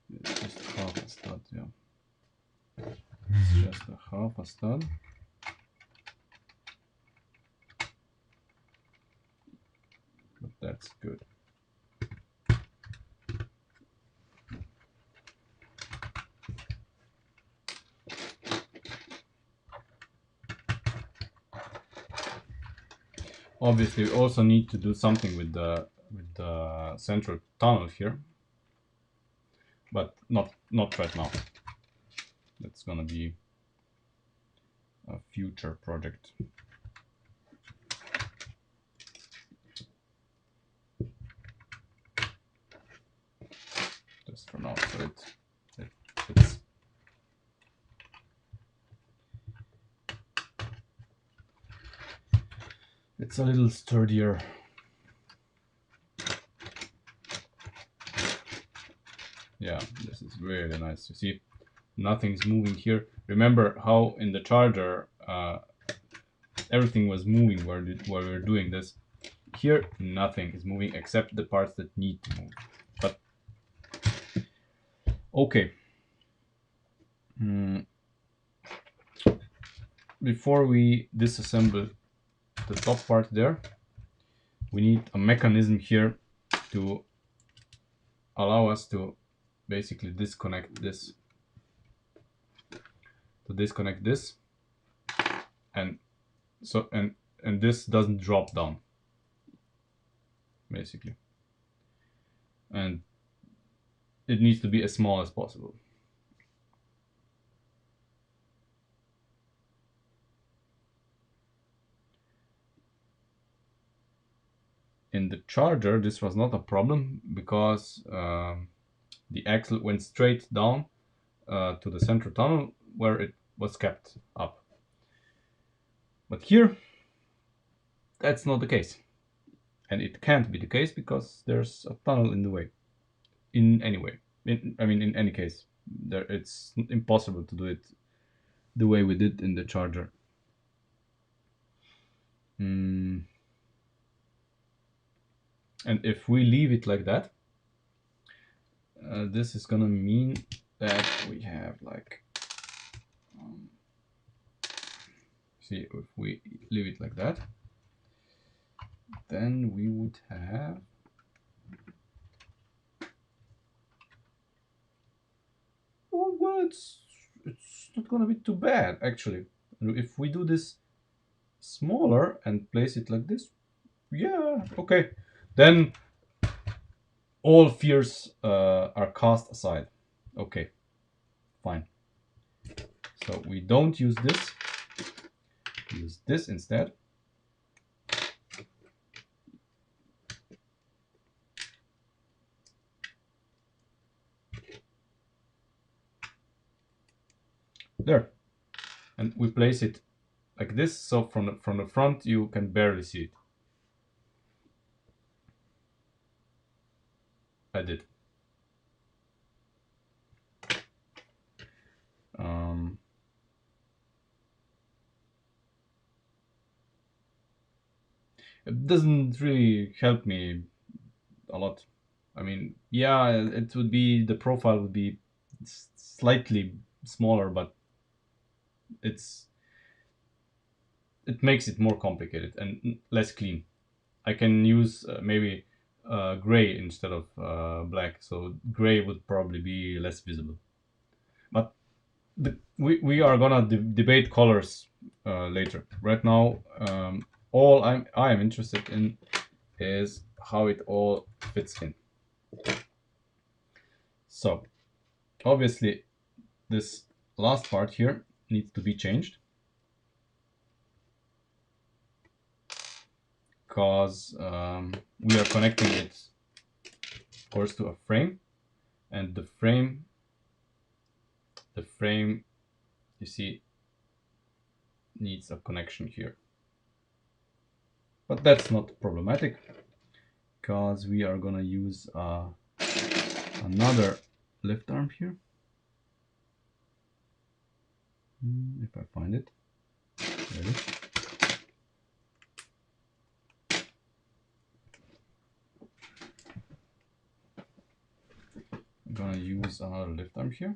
It's just half a stud, yeah. It's just a half a stud. But that's good. Obviously, we also need to do something with the central tunnel here, but not right now. That's gonna be a future project. Just for now, so it's a little sturdier. Yeah, this is really nice. You see, nothing's moving here. Remember how in the charger everything was moving while we were doing this. Here, nothing is moving except the parts that need to move. But okay. Before we disassemble the top part there, we need a mechanism here to allow us to basically disconnect this. To disconnect this, and so and this doesn't drop down, basically, and it needs to be as small as possible. In the charger, this was not a problem because the axle went straight down to the central tunnel where it was kept up. But here, that's not the case. And it can't be the case because there's a tunnel in the way. In any way. In any case, it's impossible to do it the way we did in the charger. And if we leave it like that, this is gonna mean that we have like see, if we leave it like that, then we would have well, it's not gonna be too bad actually. If we do this smaller and place it like this, yeah, okay, then all fears are cast aside. Okay, fine. So we don't use this, use this instead. There, and we place it like this, so from the front you can barely see it. I did. It doesn't really help me a lot. I mean, yeah, it would be, the profile would be slightly smaller, but it makes it more complicated and less clean. I can use maybe gray instead of black, so gray would probably be less visible. But we are gonna debate colors later. Right now, all I am interested in is how it all fits in. So obviously this last part here needs to be changed because we are connecting it, of course, to a frame, and the frame you see needs a connection here. But that's not problematic because we are gonna use another lift arm here. If I find it. There it is. I'm gonna use another lift arm here,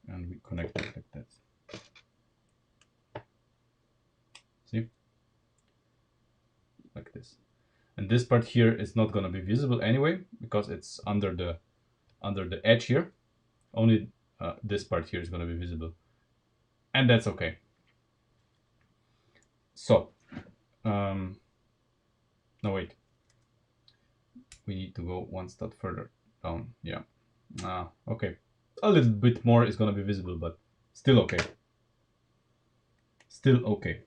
and we connect it like that. See? Like this. And this part here is not gonna be visible anyway because it's under the edge here. Only this part here is gonna be visible, and that's okay. So No, wait. We need to go one step further down. Yeah. Okay. A little bit more is gonna be visible, but still okay. Still okay.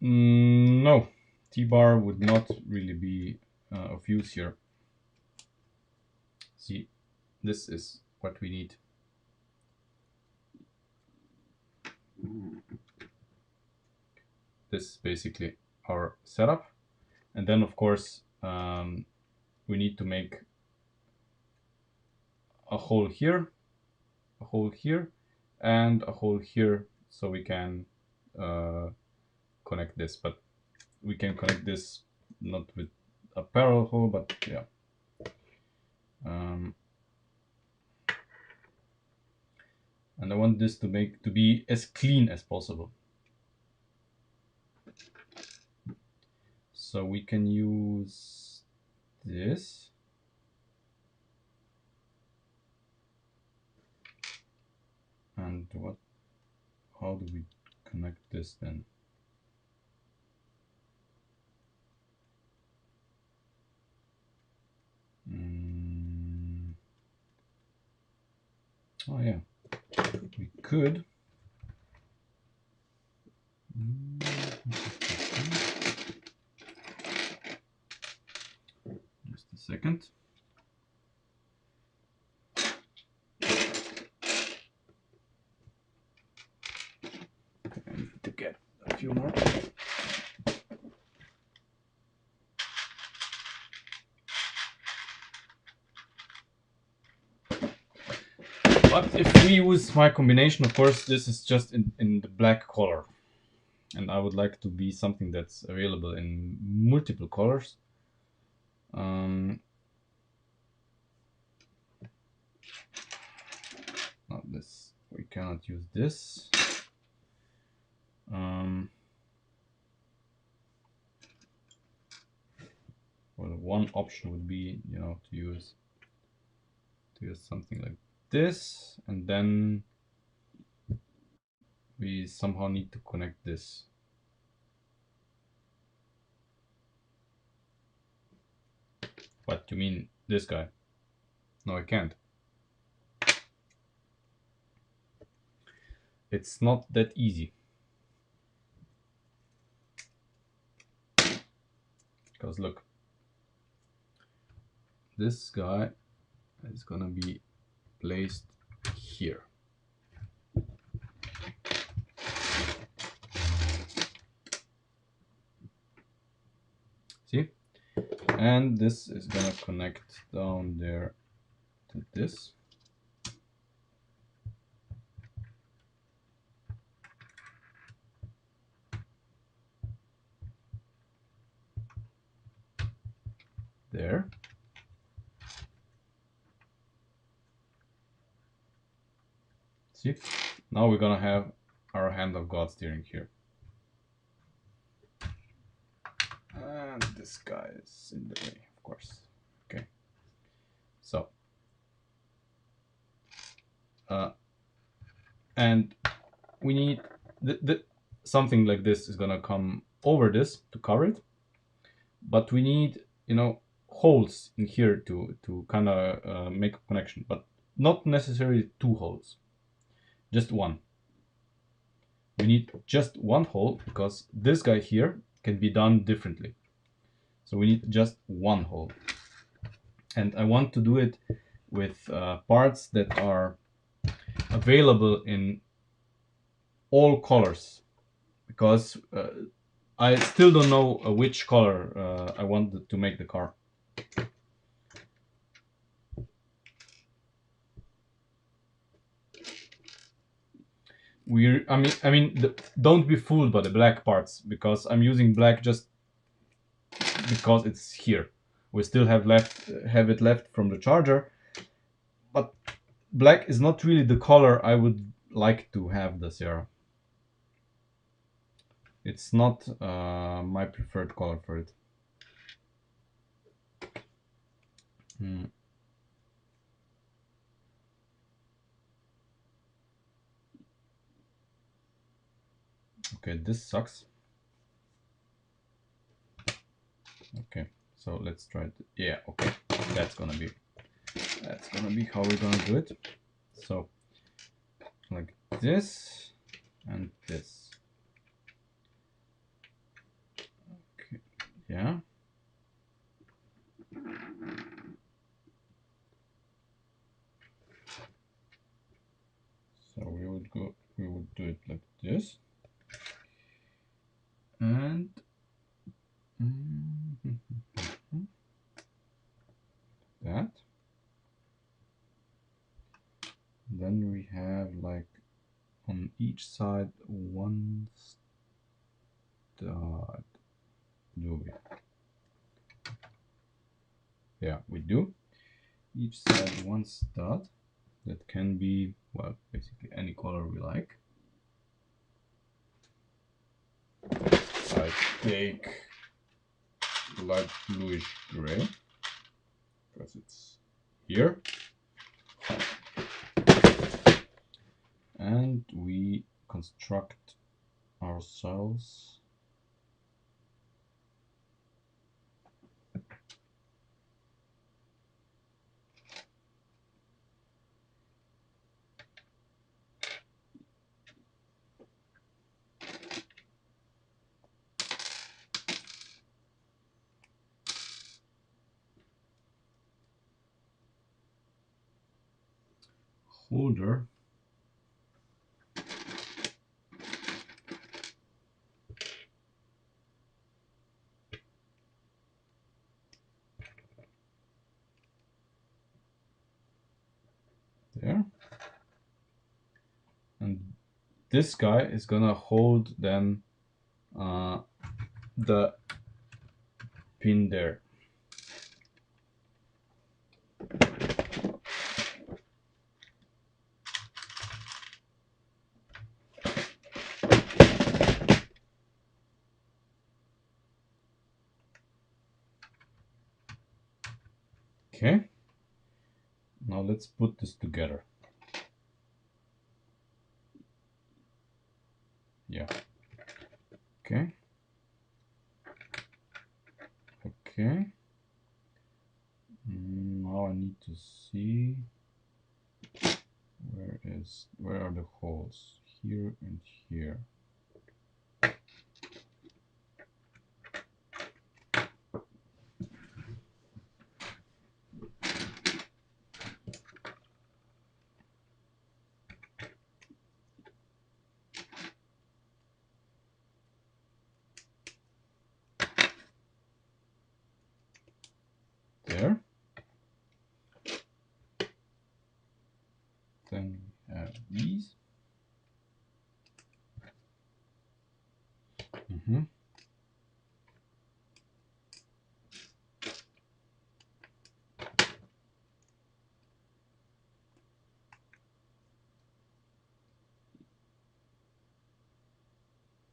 No, T-bar would not really be of use here. See, this is what we need. This is basically our setup. And then, of course, we need to make a hole here, and a hole here, so we can connect this. But we can connect this not with a parallel hole, but yeah. And I want this to be as clean as possible. So we can use this. And how do we connect this then? Oh yeah, we could. Just a second. I need to get a few more. But if we use my combination, of course, this is just in the black color. And I would like to be something that's available in multiple colors. Not this. We cannot use this. Well, one option would be, to use something like this, and then we somehow need to connect this. What, you mean this guy? No, I can't. It's not that easy. Because look, this guy is gonna be placed here. See? And this is gonna connect down there to this. There. See? Now we're gonna have our hand of God steering here. And this guy is in the way, of course. Okay. So. And we need something like this is gonna come over this to cover it. But we need, holes in here to kind of make a connection, but not necessarily two holes, just one. We need just one hole because this guy here can be done differently. So we need just one hole. And I want to do it with parts that are available in all colors, because I still don't know which color I want to make the car. Don't be fooled by the black parts, because I'm using black just because it's here. We still have it left from the charger, but black is not really the color I would like to have the Sierra. It's not my preferred color for it. Okay, this sucks. Okay, so let's try it. Yeah, okay, that's gonna be how we're gonna do it. So like this and this. Okay, yeah. So we would do it like this. And that. Then we have like on each side one stud. Do we? Yeah, we do. Each side one stud. That can be, well, basically any color we like. I take light bluish gray because it's here. And we construct ourselves holder. There. And this guy is gonna hold then the pin there. Okay. Now let's put this together. Yeah. Okay. Okay. Now I need to see where are the holes? Here and here. There. Then we have these.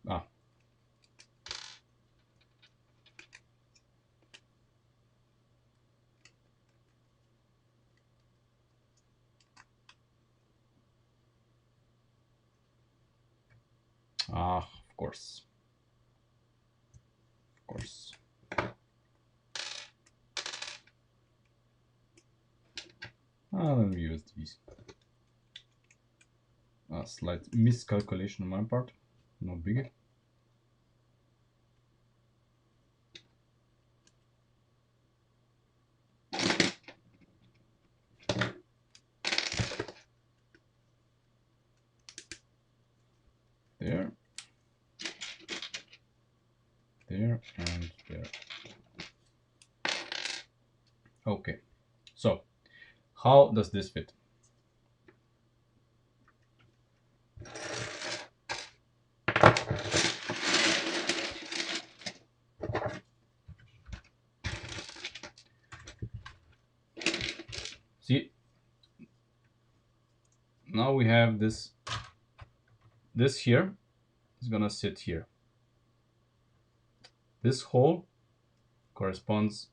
Ah. Ah, of course. Of course. Let me use these. A slight miscalculation on my part. No biggie. There. There and there. Okay. So, how does this fit? See, now we have this. This here is gonna sit here. This hole corresponds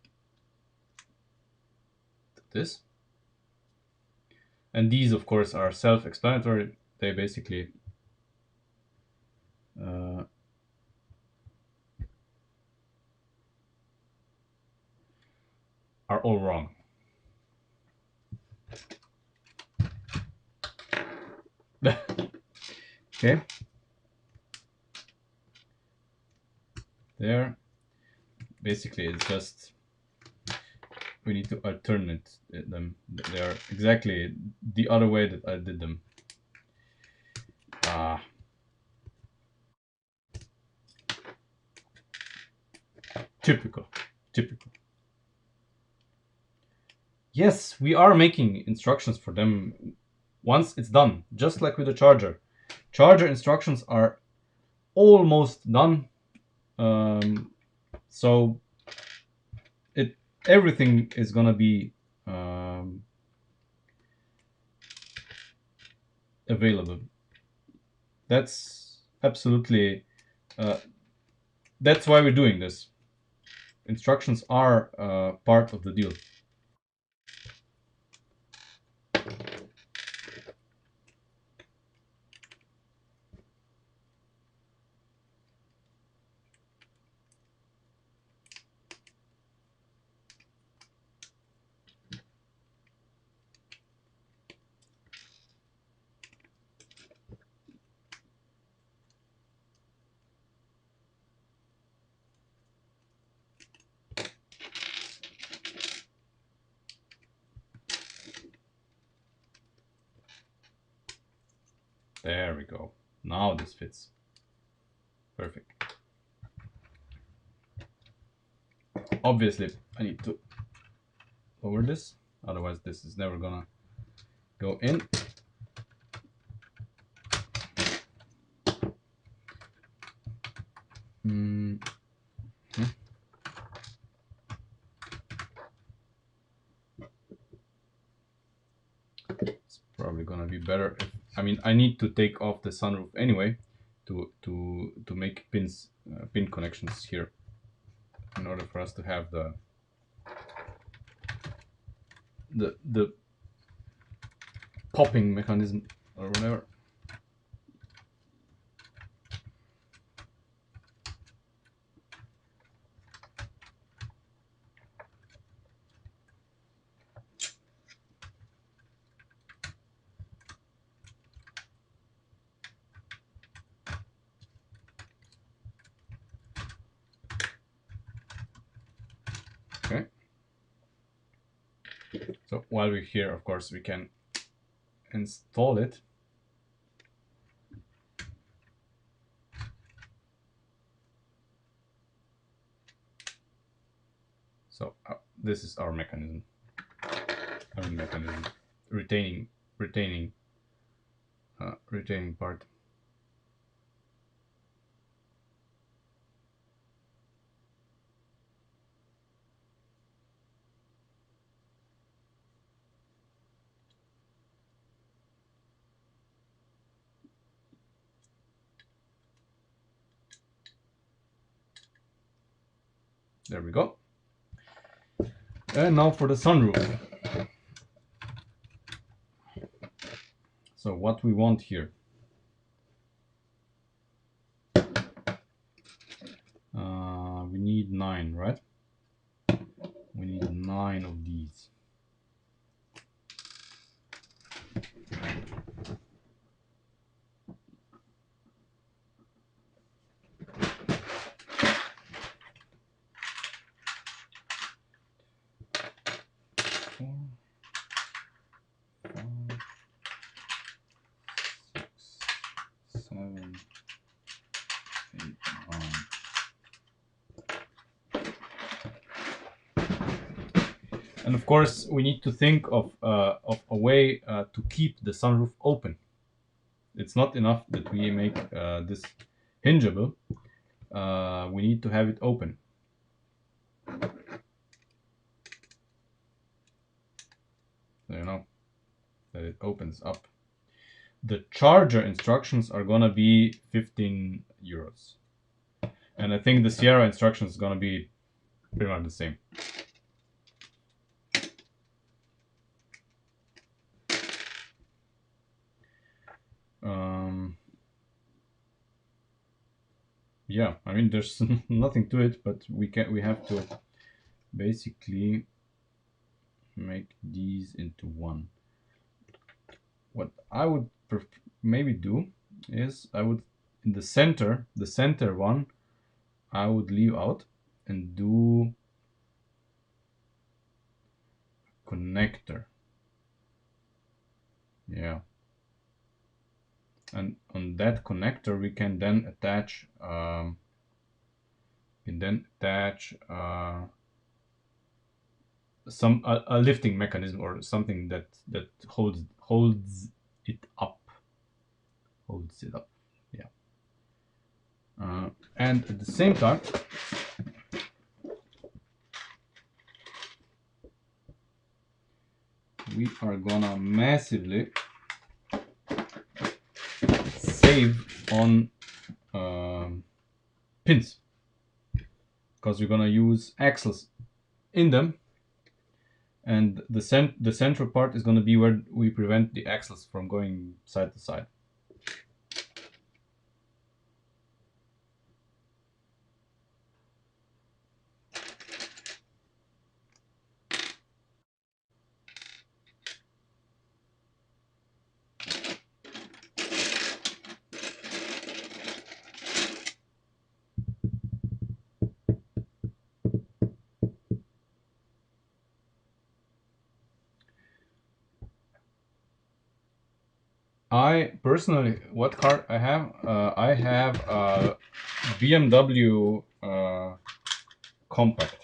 to this. And these, of course, are self-explanatory. They basically are all wrong. Okay. There. Basically, it's just we need to alternate them. They are exactly the other way that I did them. Typical. Yes, we are making instructions for them once it's done, just like with the charger. Charger instructions are almost done. So everything is gonna be available. That's absolutely that's why we're doing this. Instructions are part of the deal. There we go. Now this fits. Perfect. Obviously, I need to lower this, otherwise this is never gonna go in. It's probably gonna be better if, I mean, I need to take off the sunroof anyway to make pin connections here in order for us to have the popping mechanism or whatever. Okay. So while we're here, of course, we can install it. So this is our mechanism. Retaining part. There we go. And now for the sunroof. So what we want here. We need 9, right? We need 9 of these. And of course, we need to think of a way to keep the sunroof open. It's not enough that we make this hingeable. We need to have it open. You know, that it opens up. the charger instructions are gonna be 15 euros. And I think the Sierra instructions is gonna be pretty much the same. Yeah, I mean there's nothing to it, but we have to basically make these into one. What I would maybe do is I would in the center one, I would leave out and do connector. Yeah. And on that connector we can then attach some a lifting mechanism or something that holds it up. Yeah. And at the same time we are gonna massively save on pins, because we're gonna use axles in them, and the central part is gonna be where we prevent the axles from going side to side. I personally, what car I have? I have a BMW compact.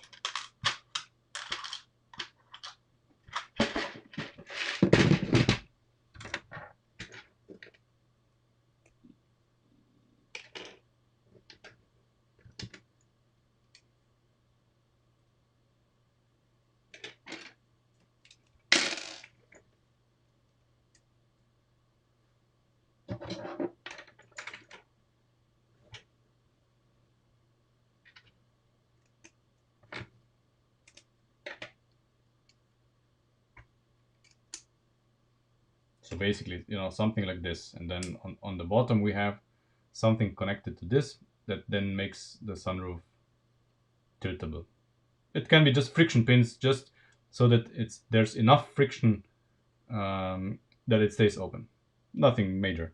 So basically, you know, something like this, and then on the bottom we have something connected to this that then makes the sunroof tiltable. It can be just friction pins, just so that there's enough friction that it stays open. Nothing major.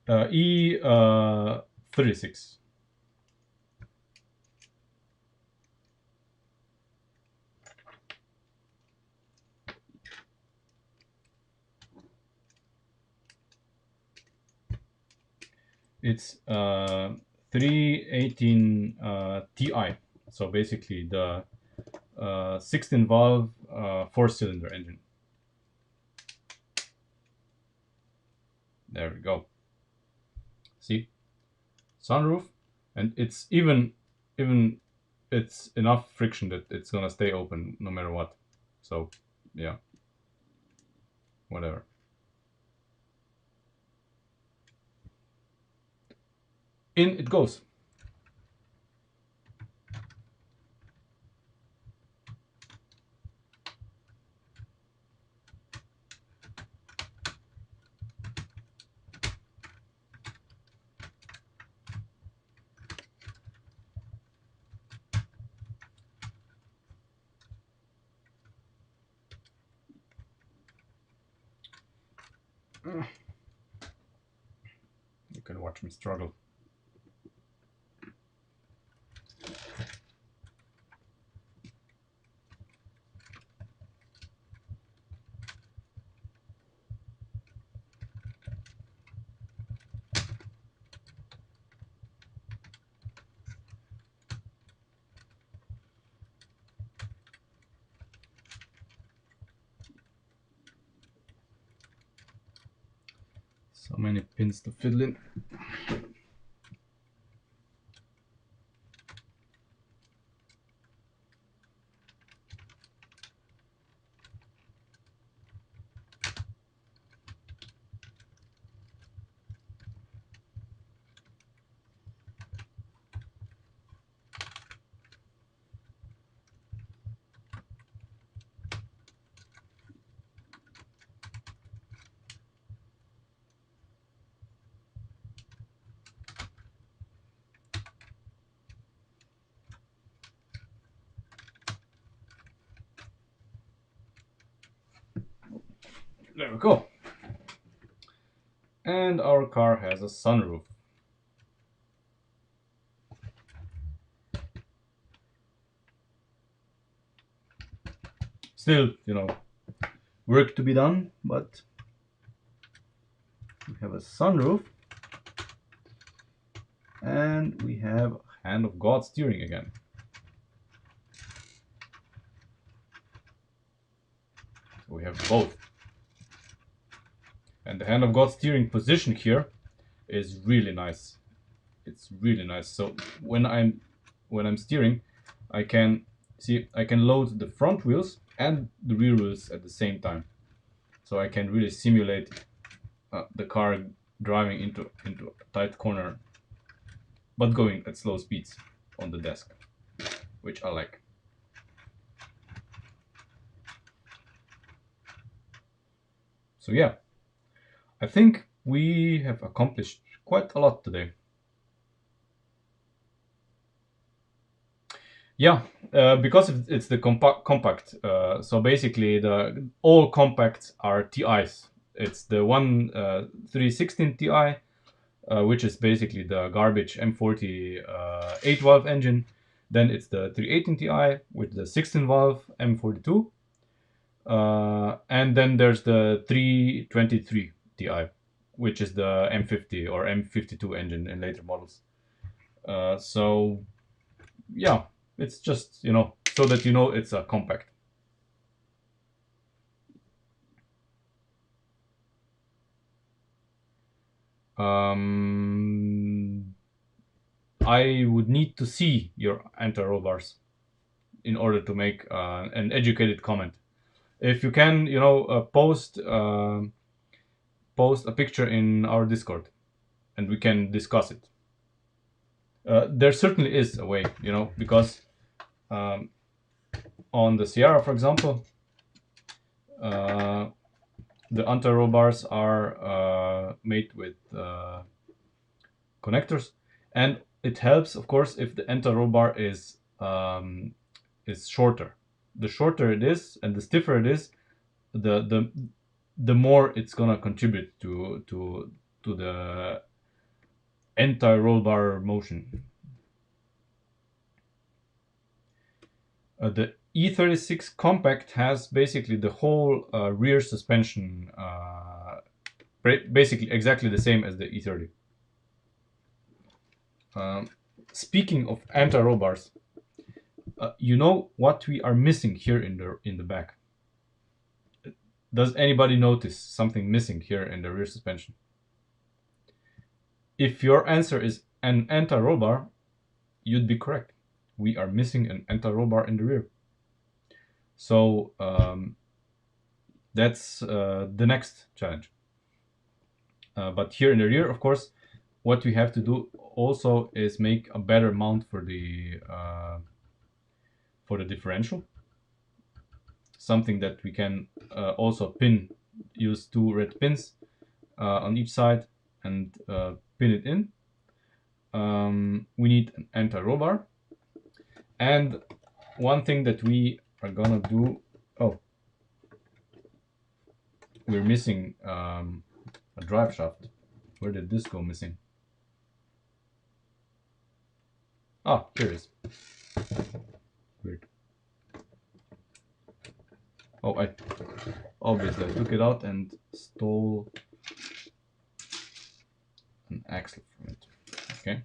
E36. It's 318 Ti. So basically the 16 valve 4-cylinder engine. There we go. See, sunroof, and it's even it's enough friction that it's gonna stay open no matter what. So yeah, whatever. In it goes. You can watch me struggle. So many pins to fiddle in. There we go. And our car has a sunroof. Still, you know, work to be done, but we have a sunroof and we have hand of God steering again. So we have both. And the hand of God steering position here is really nice. It's really nice. So when I'm steering, I can load the front wheels and the rear wheels at the same time. So I can really simulate the car driving into a tight corner, but going at slow speeds on the desk, which I like. So yeah, I think we have accomplished quite a lot today. Yeah, because it's the compact. So basically, all compacts are TIs. It's the 316 Ti, which is basically the garbage M40 8-valve engine. Then it's the 318 Ti with the 16-valve M42. And then there's the 323 Ti, which is the M50 or M52 engine in later models. So yeah, it's just, you know, so that you know it's a compact. I would need to see your anti-roll bars in order to make an educated comment. If you can, you know, post a picture in our Discord, and we can discuss it. There certainly is a way, you know, because on the Sierra, for example, the anti-roll bars are made with connectors, and it helps, of course, if the anti-roll bar is shorter. The shorter it is, and the stiffer it is, the more it's gonna contribute to the anti-roll bar motion. The E36 Compact has basically the whole rear suspension, basically exactly the same as the E30. Speaking of anti-roll bars, you know what we are missing here in the back? Does anybody notice something missing here in the rear suspension? If your answer is an anti-roll bar, you'd be correct. We are missing an anti-roll bar in the rear. So that's the next challenge. But here in the rear, of course, what we have to do also is make a better mount for the differential. Something that we can also use 2 red pins on each side and pin it in. We need an anti-roll bar. And one thing that we are gonna do, we're missing a drive shaft. Where did this go missing? Ah, here it is. Weird. Oh, obviously I took it out and stole an axle from it. Okay.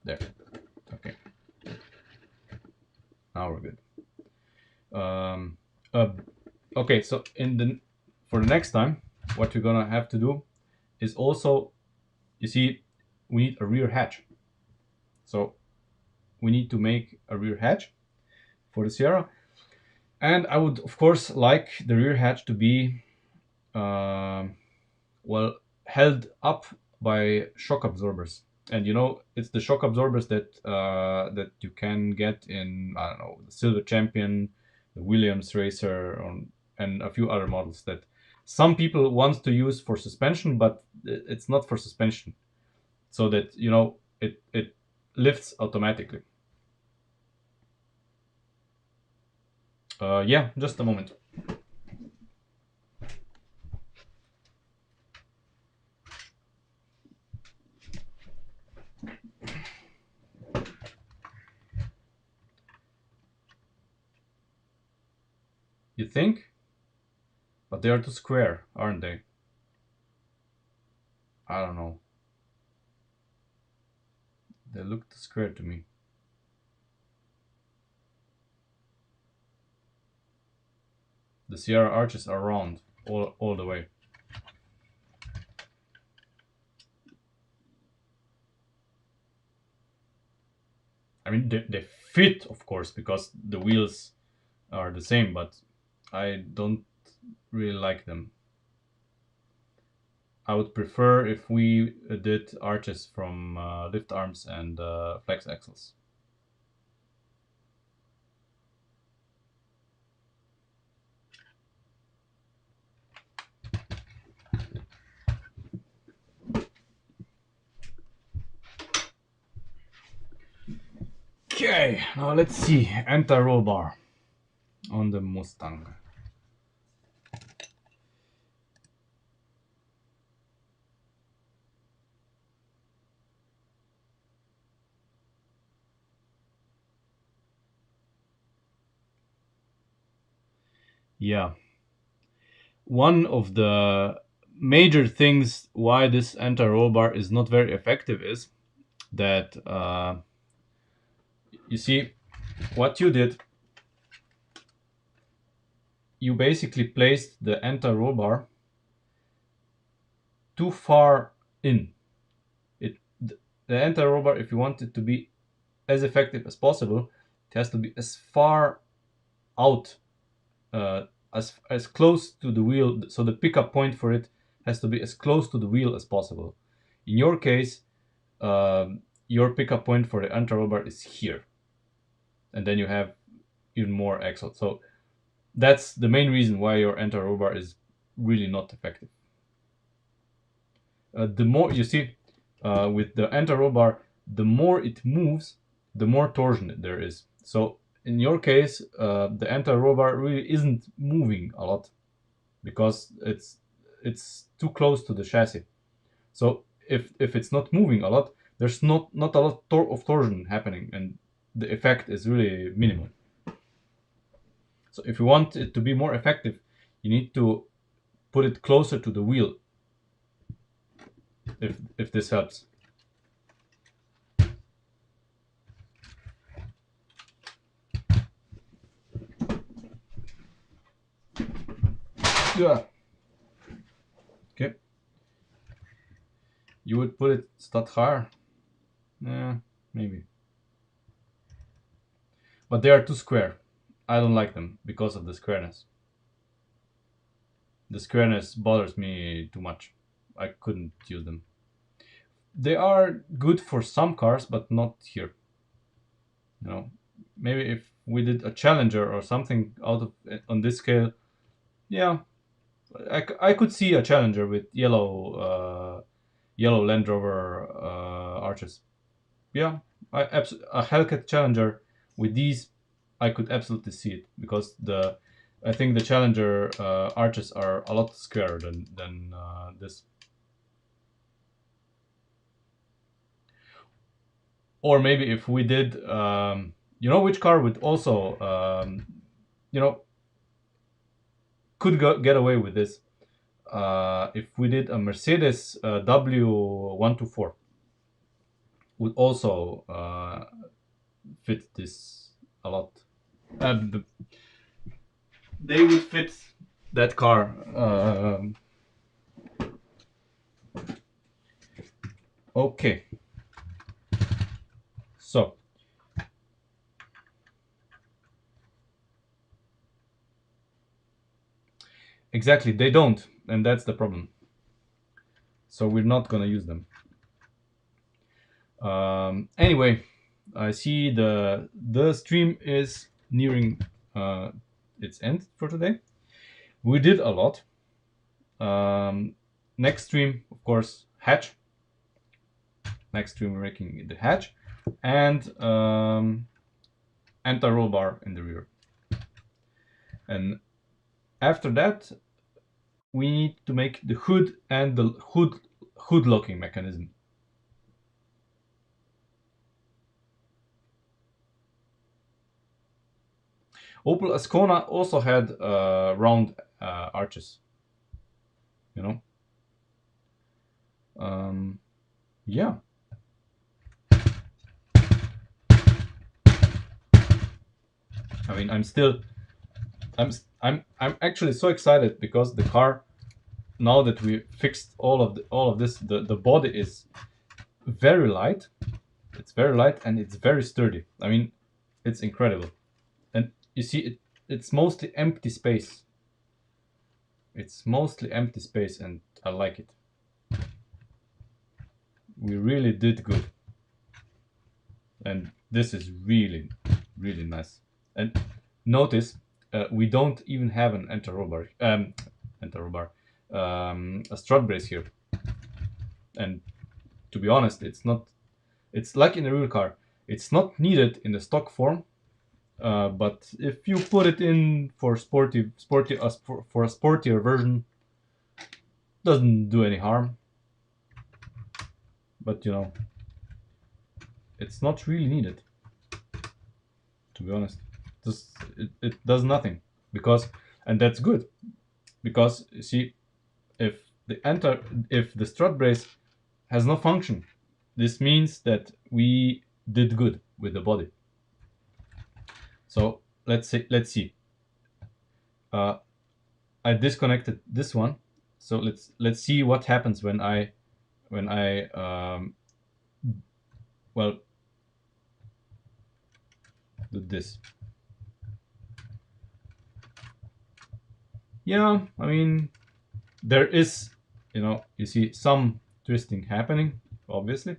There. Okay. Now we're good. Okay, so for the next time, what we're gonna have to do is also, you see, we need a rear hatch. So we need to make a rear hatch for the Sierra, and I would of course like the rear hatch to be well held up by shock absorbers. And you know, it's the shock absorbers that that you can get in, I don't know, the Silver Champion, the Williams Racer, and a few other models that some people want to use for suspension, but it's not for suspension. so that, you know, it lifts automatically. Yeah, just a moment. You think? But they are too square, aren't they? I don't know. They look too square to me. The Sierra arches are round all the way. I mean, they fit, of course, because the wheels are the same, but I don't really like them. I would prefer if we did arches from lift arms and flex axles. Okay, now let's see. Anti-roll bar on the Mustang. Yeah. One of the major things why this anti-roll bar is not very effective is that you see what you did. You basically placed the anti-roll bar too far in. The anti-roll bar, if you want it to be as effective as possible, it has to be as far out, as close to the wheel. So the pickup point for it has to be as close to the wheel as possible. In your case, your pickup point for the anti-roll bar is here, and then you have even more axle. So that's the main reason why your anti-roll bar is really not effective. The more you see, with the anti-roll bar, the more it moves, the more torsion there is. So in your case, the anti-roll bar really isn't moving a lot because it's too close to the chassis. So if it's not moving a lot, there's not a lot of torsion happening, and the effect is really minimal. So if you want it to be more effective, you need to put it closer to the wheel. If this helps. Yeah. Okay. You would put it stat higher? Yeah, maybe. But they are too square. I don't like them because of the squareness. The squareness bothers me too much. I couldn't use them. They are good for some cars, but not here. You know, maybe if we did a Challenger or something out of on this scale, yeah, I could see a Challenger with yellow Land Rover arches. Yeah, a Hellcat Challenger with these, I could absolutely see it because I think the Challenger arches are a lot squarer than this. Or maybe if we did, you know, which car would also, you know, could get away with this if we did a Mercedes W124 would also fit this a lot. They would fit that car. Okay. So. Exactly, they don't, and that's the problem. So we're not gonna use them. Anyway, I see the stream is nearing its end for today. We did a lot. Next stream, of course, hatch. next to making the hatch, and anti-roll bar in the rear. And after that, we need to make the hood and the hood locking mechanism. Opel Ascona also had round arches, you know. Yeah. I mean, I'm actually so excited because the car, now that we fixed all of this, the body is very light. It's very light and it's very sturdy. I mean, it's incredible. And you see, it's mostly empty space. It's mostly empty space, and I like it. We really did good. And this is really, really nice. And notice, we don't even have an anti-roll bar, a strut brace here. And to be honest, it's like in a real car. It's not needed in the stock form, but if you put it in for a sportier version, doesn't do any harm. But you know, it's not really needed. To be honest, it does nothing, because, and that's good, because you see, if the strut brace has no function, this means that we did good with the body. So let's see. I disconnected this one, so let's see what happens when I well, do this. Yeah, I mean, there is, you see some twisting happening, obviously.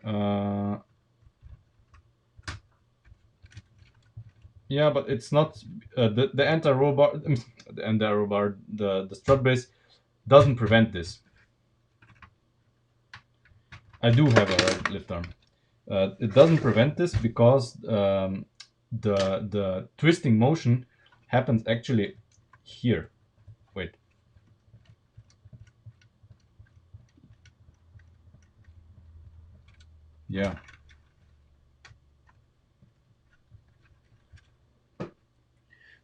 Yeah, but it's not the anti-roll bar. The strut brace doesn't prevent this. I do have a right lift arm. It doesn't prevent this because the twisting motion happens actually here. Wait. Yeah.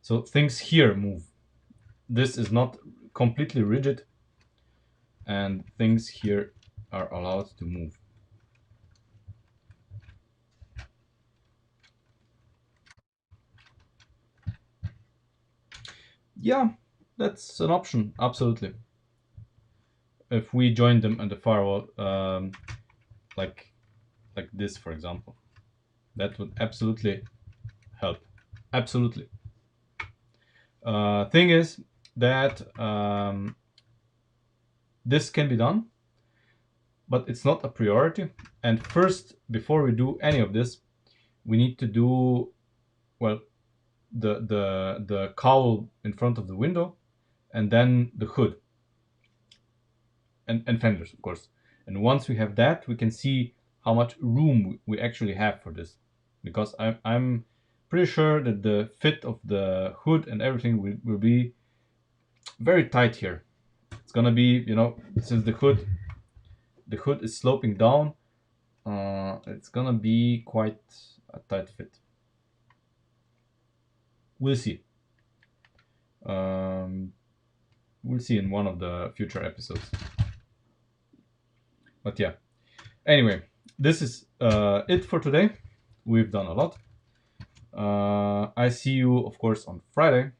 So things here move. This is not completely rigid, and things here are allowed to move. Yeah, that's an option, absolutely. If we join them in the firewall, like this, for example, that would absolutely help. Absolutely. Thing is that this can be done, but it's not a priority. And first, before we do any of this, we need to do, well, the cowl in front of the window, and then the hood, and fenders, of course. And once we have that, we can see how much room we actually have for this, because I'm pretty sure that the fit of the hood and everything will be very tight here. It's gonna be, since the hood is sloping down, it's gonna be quite a tight fit. We'll see. We'll see in one of the future episodes. But yeah, anyway, this is it for today. We've done a lot. I see you, of course, on Friday,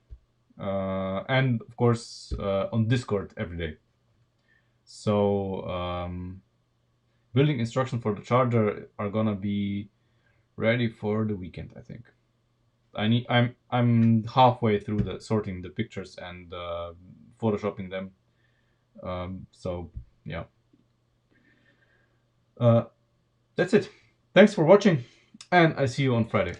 and of course on Discord every day. So building instructions for the charger are gonna be ready for the weekend, I think. I'm halfway through the sorting the pictures and photoshopping them. So yeah. That's it. Thanks for watching, and I see you on Friday.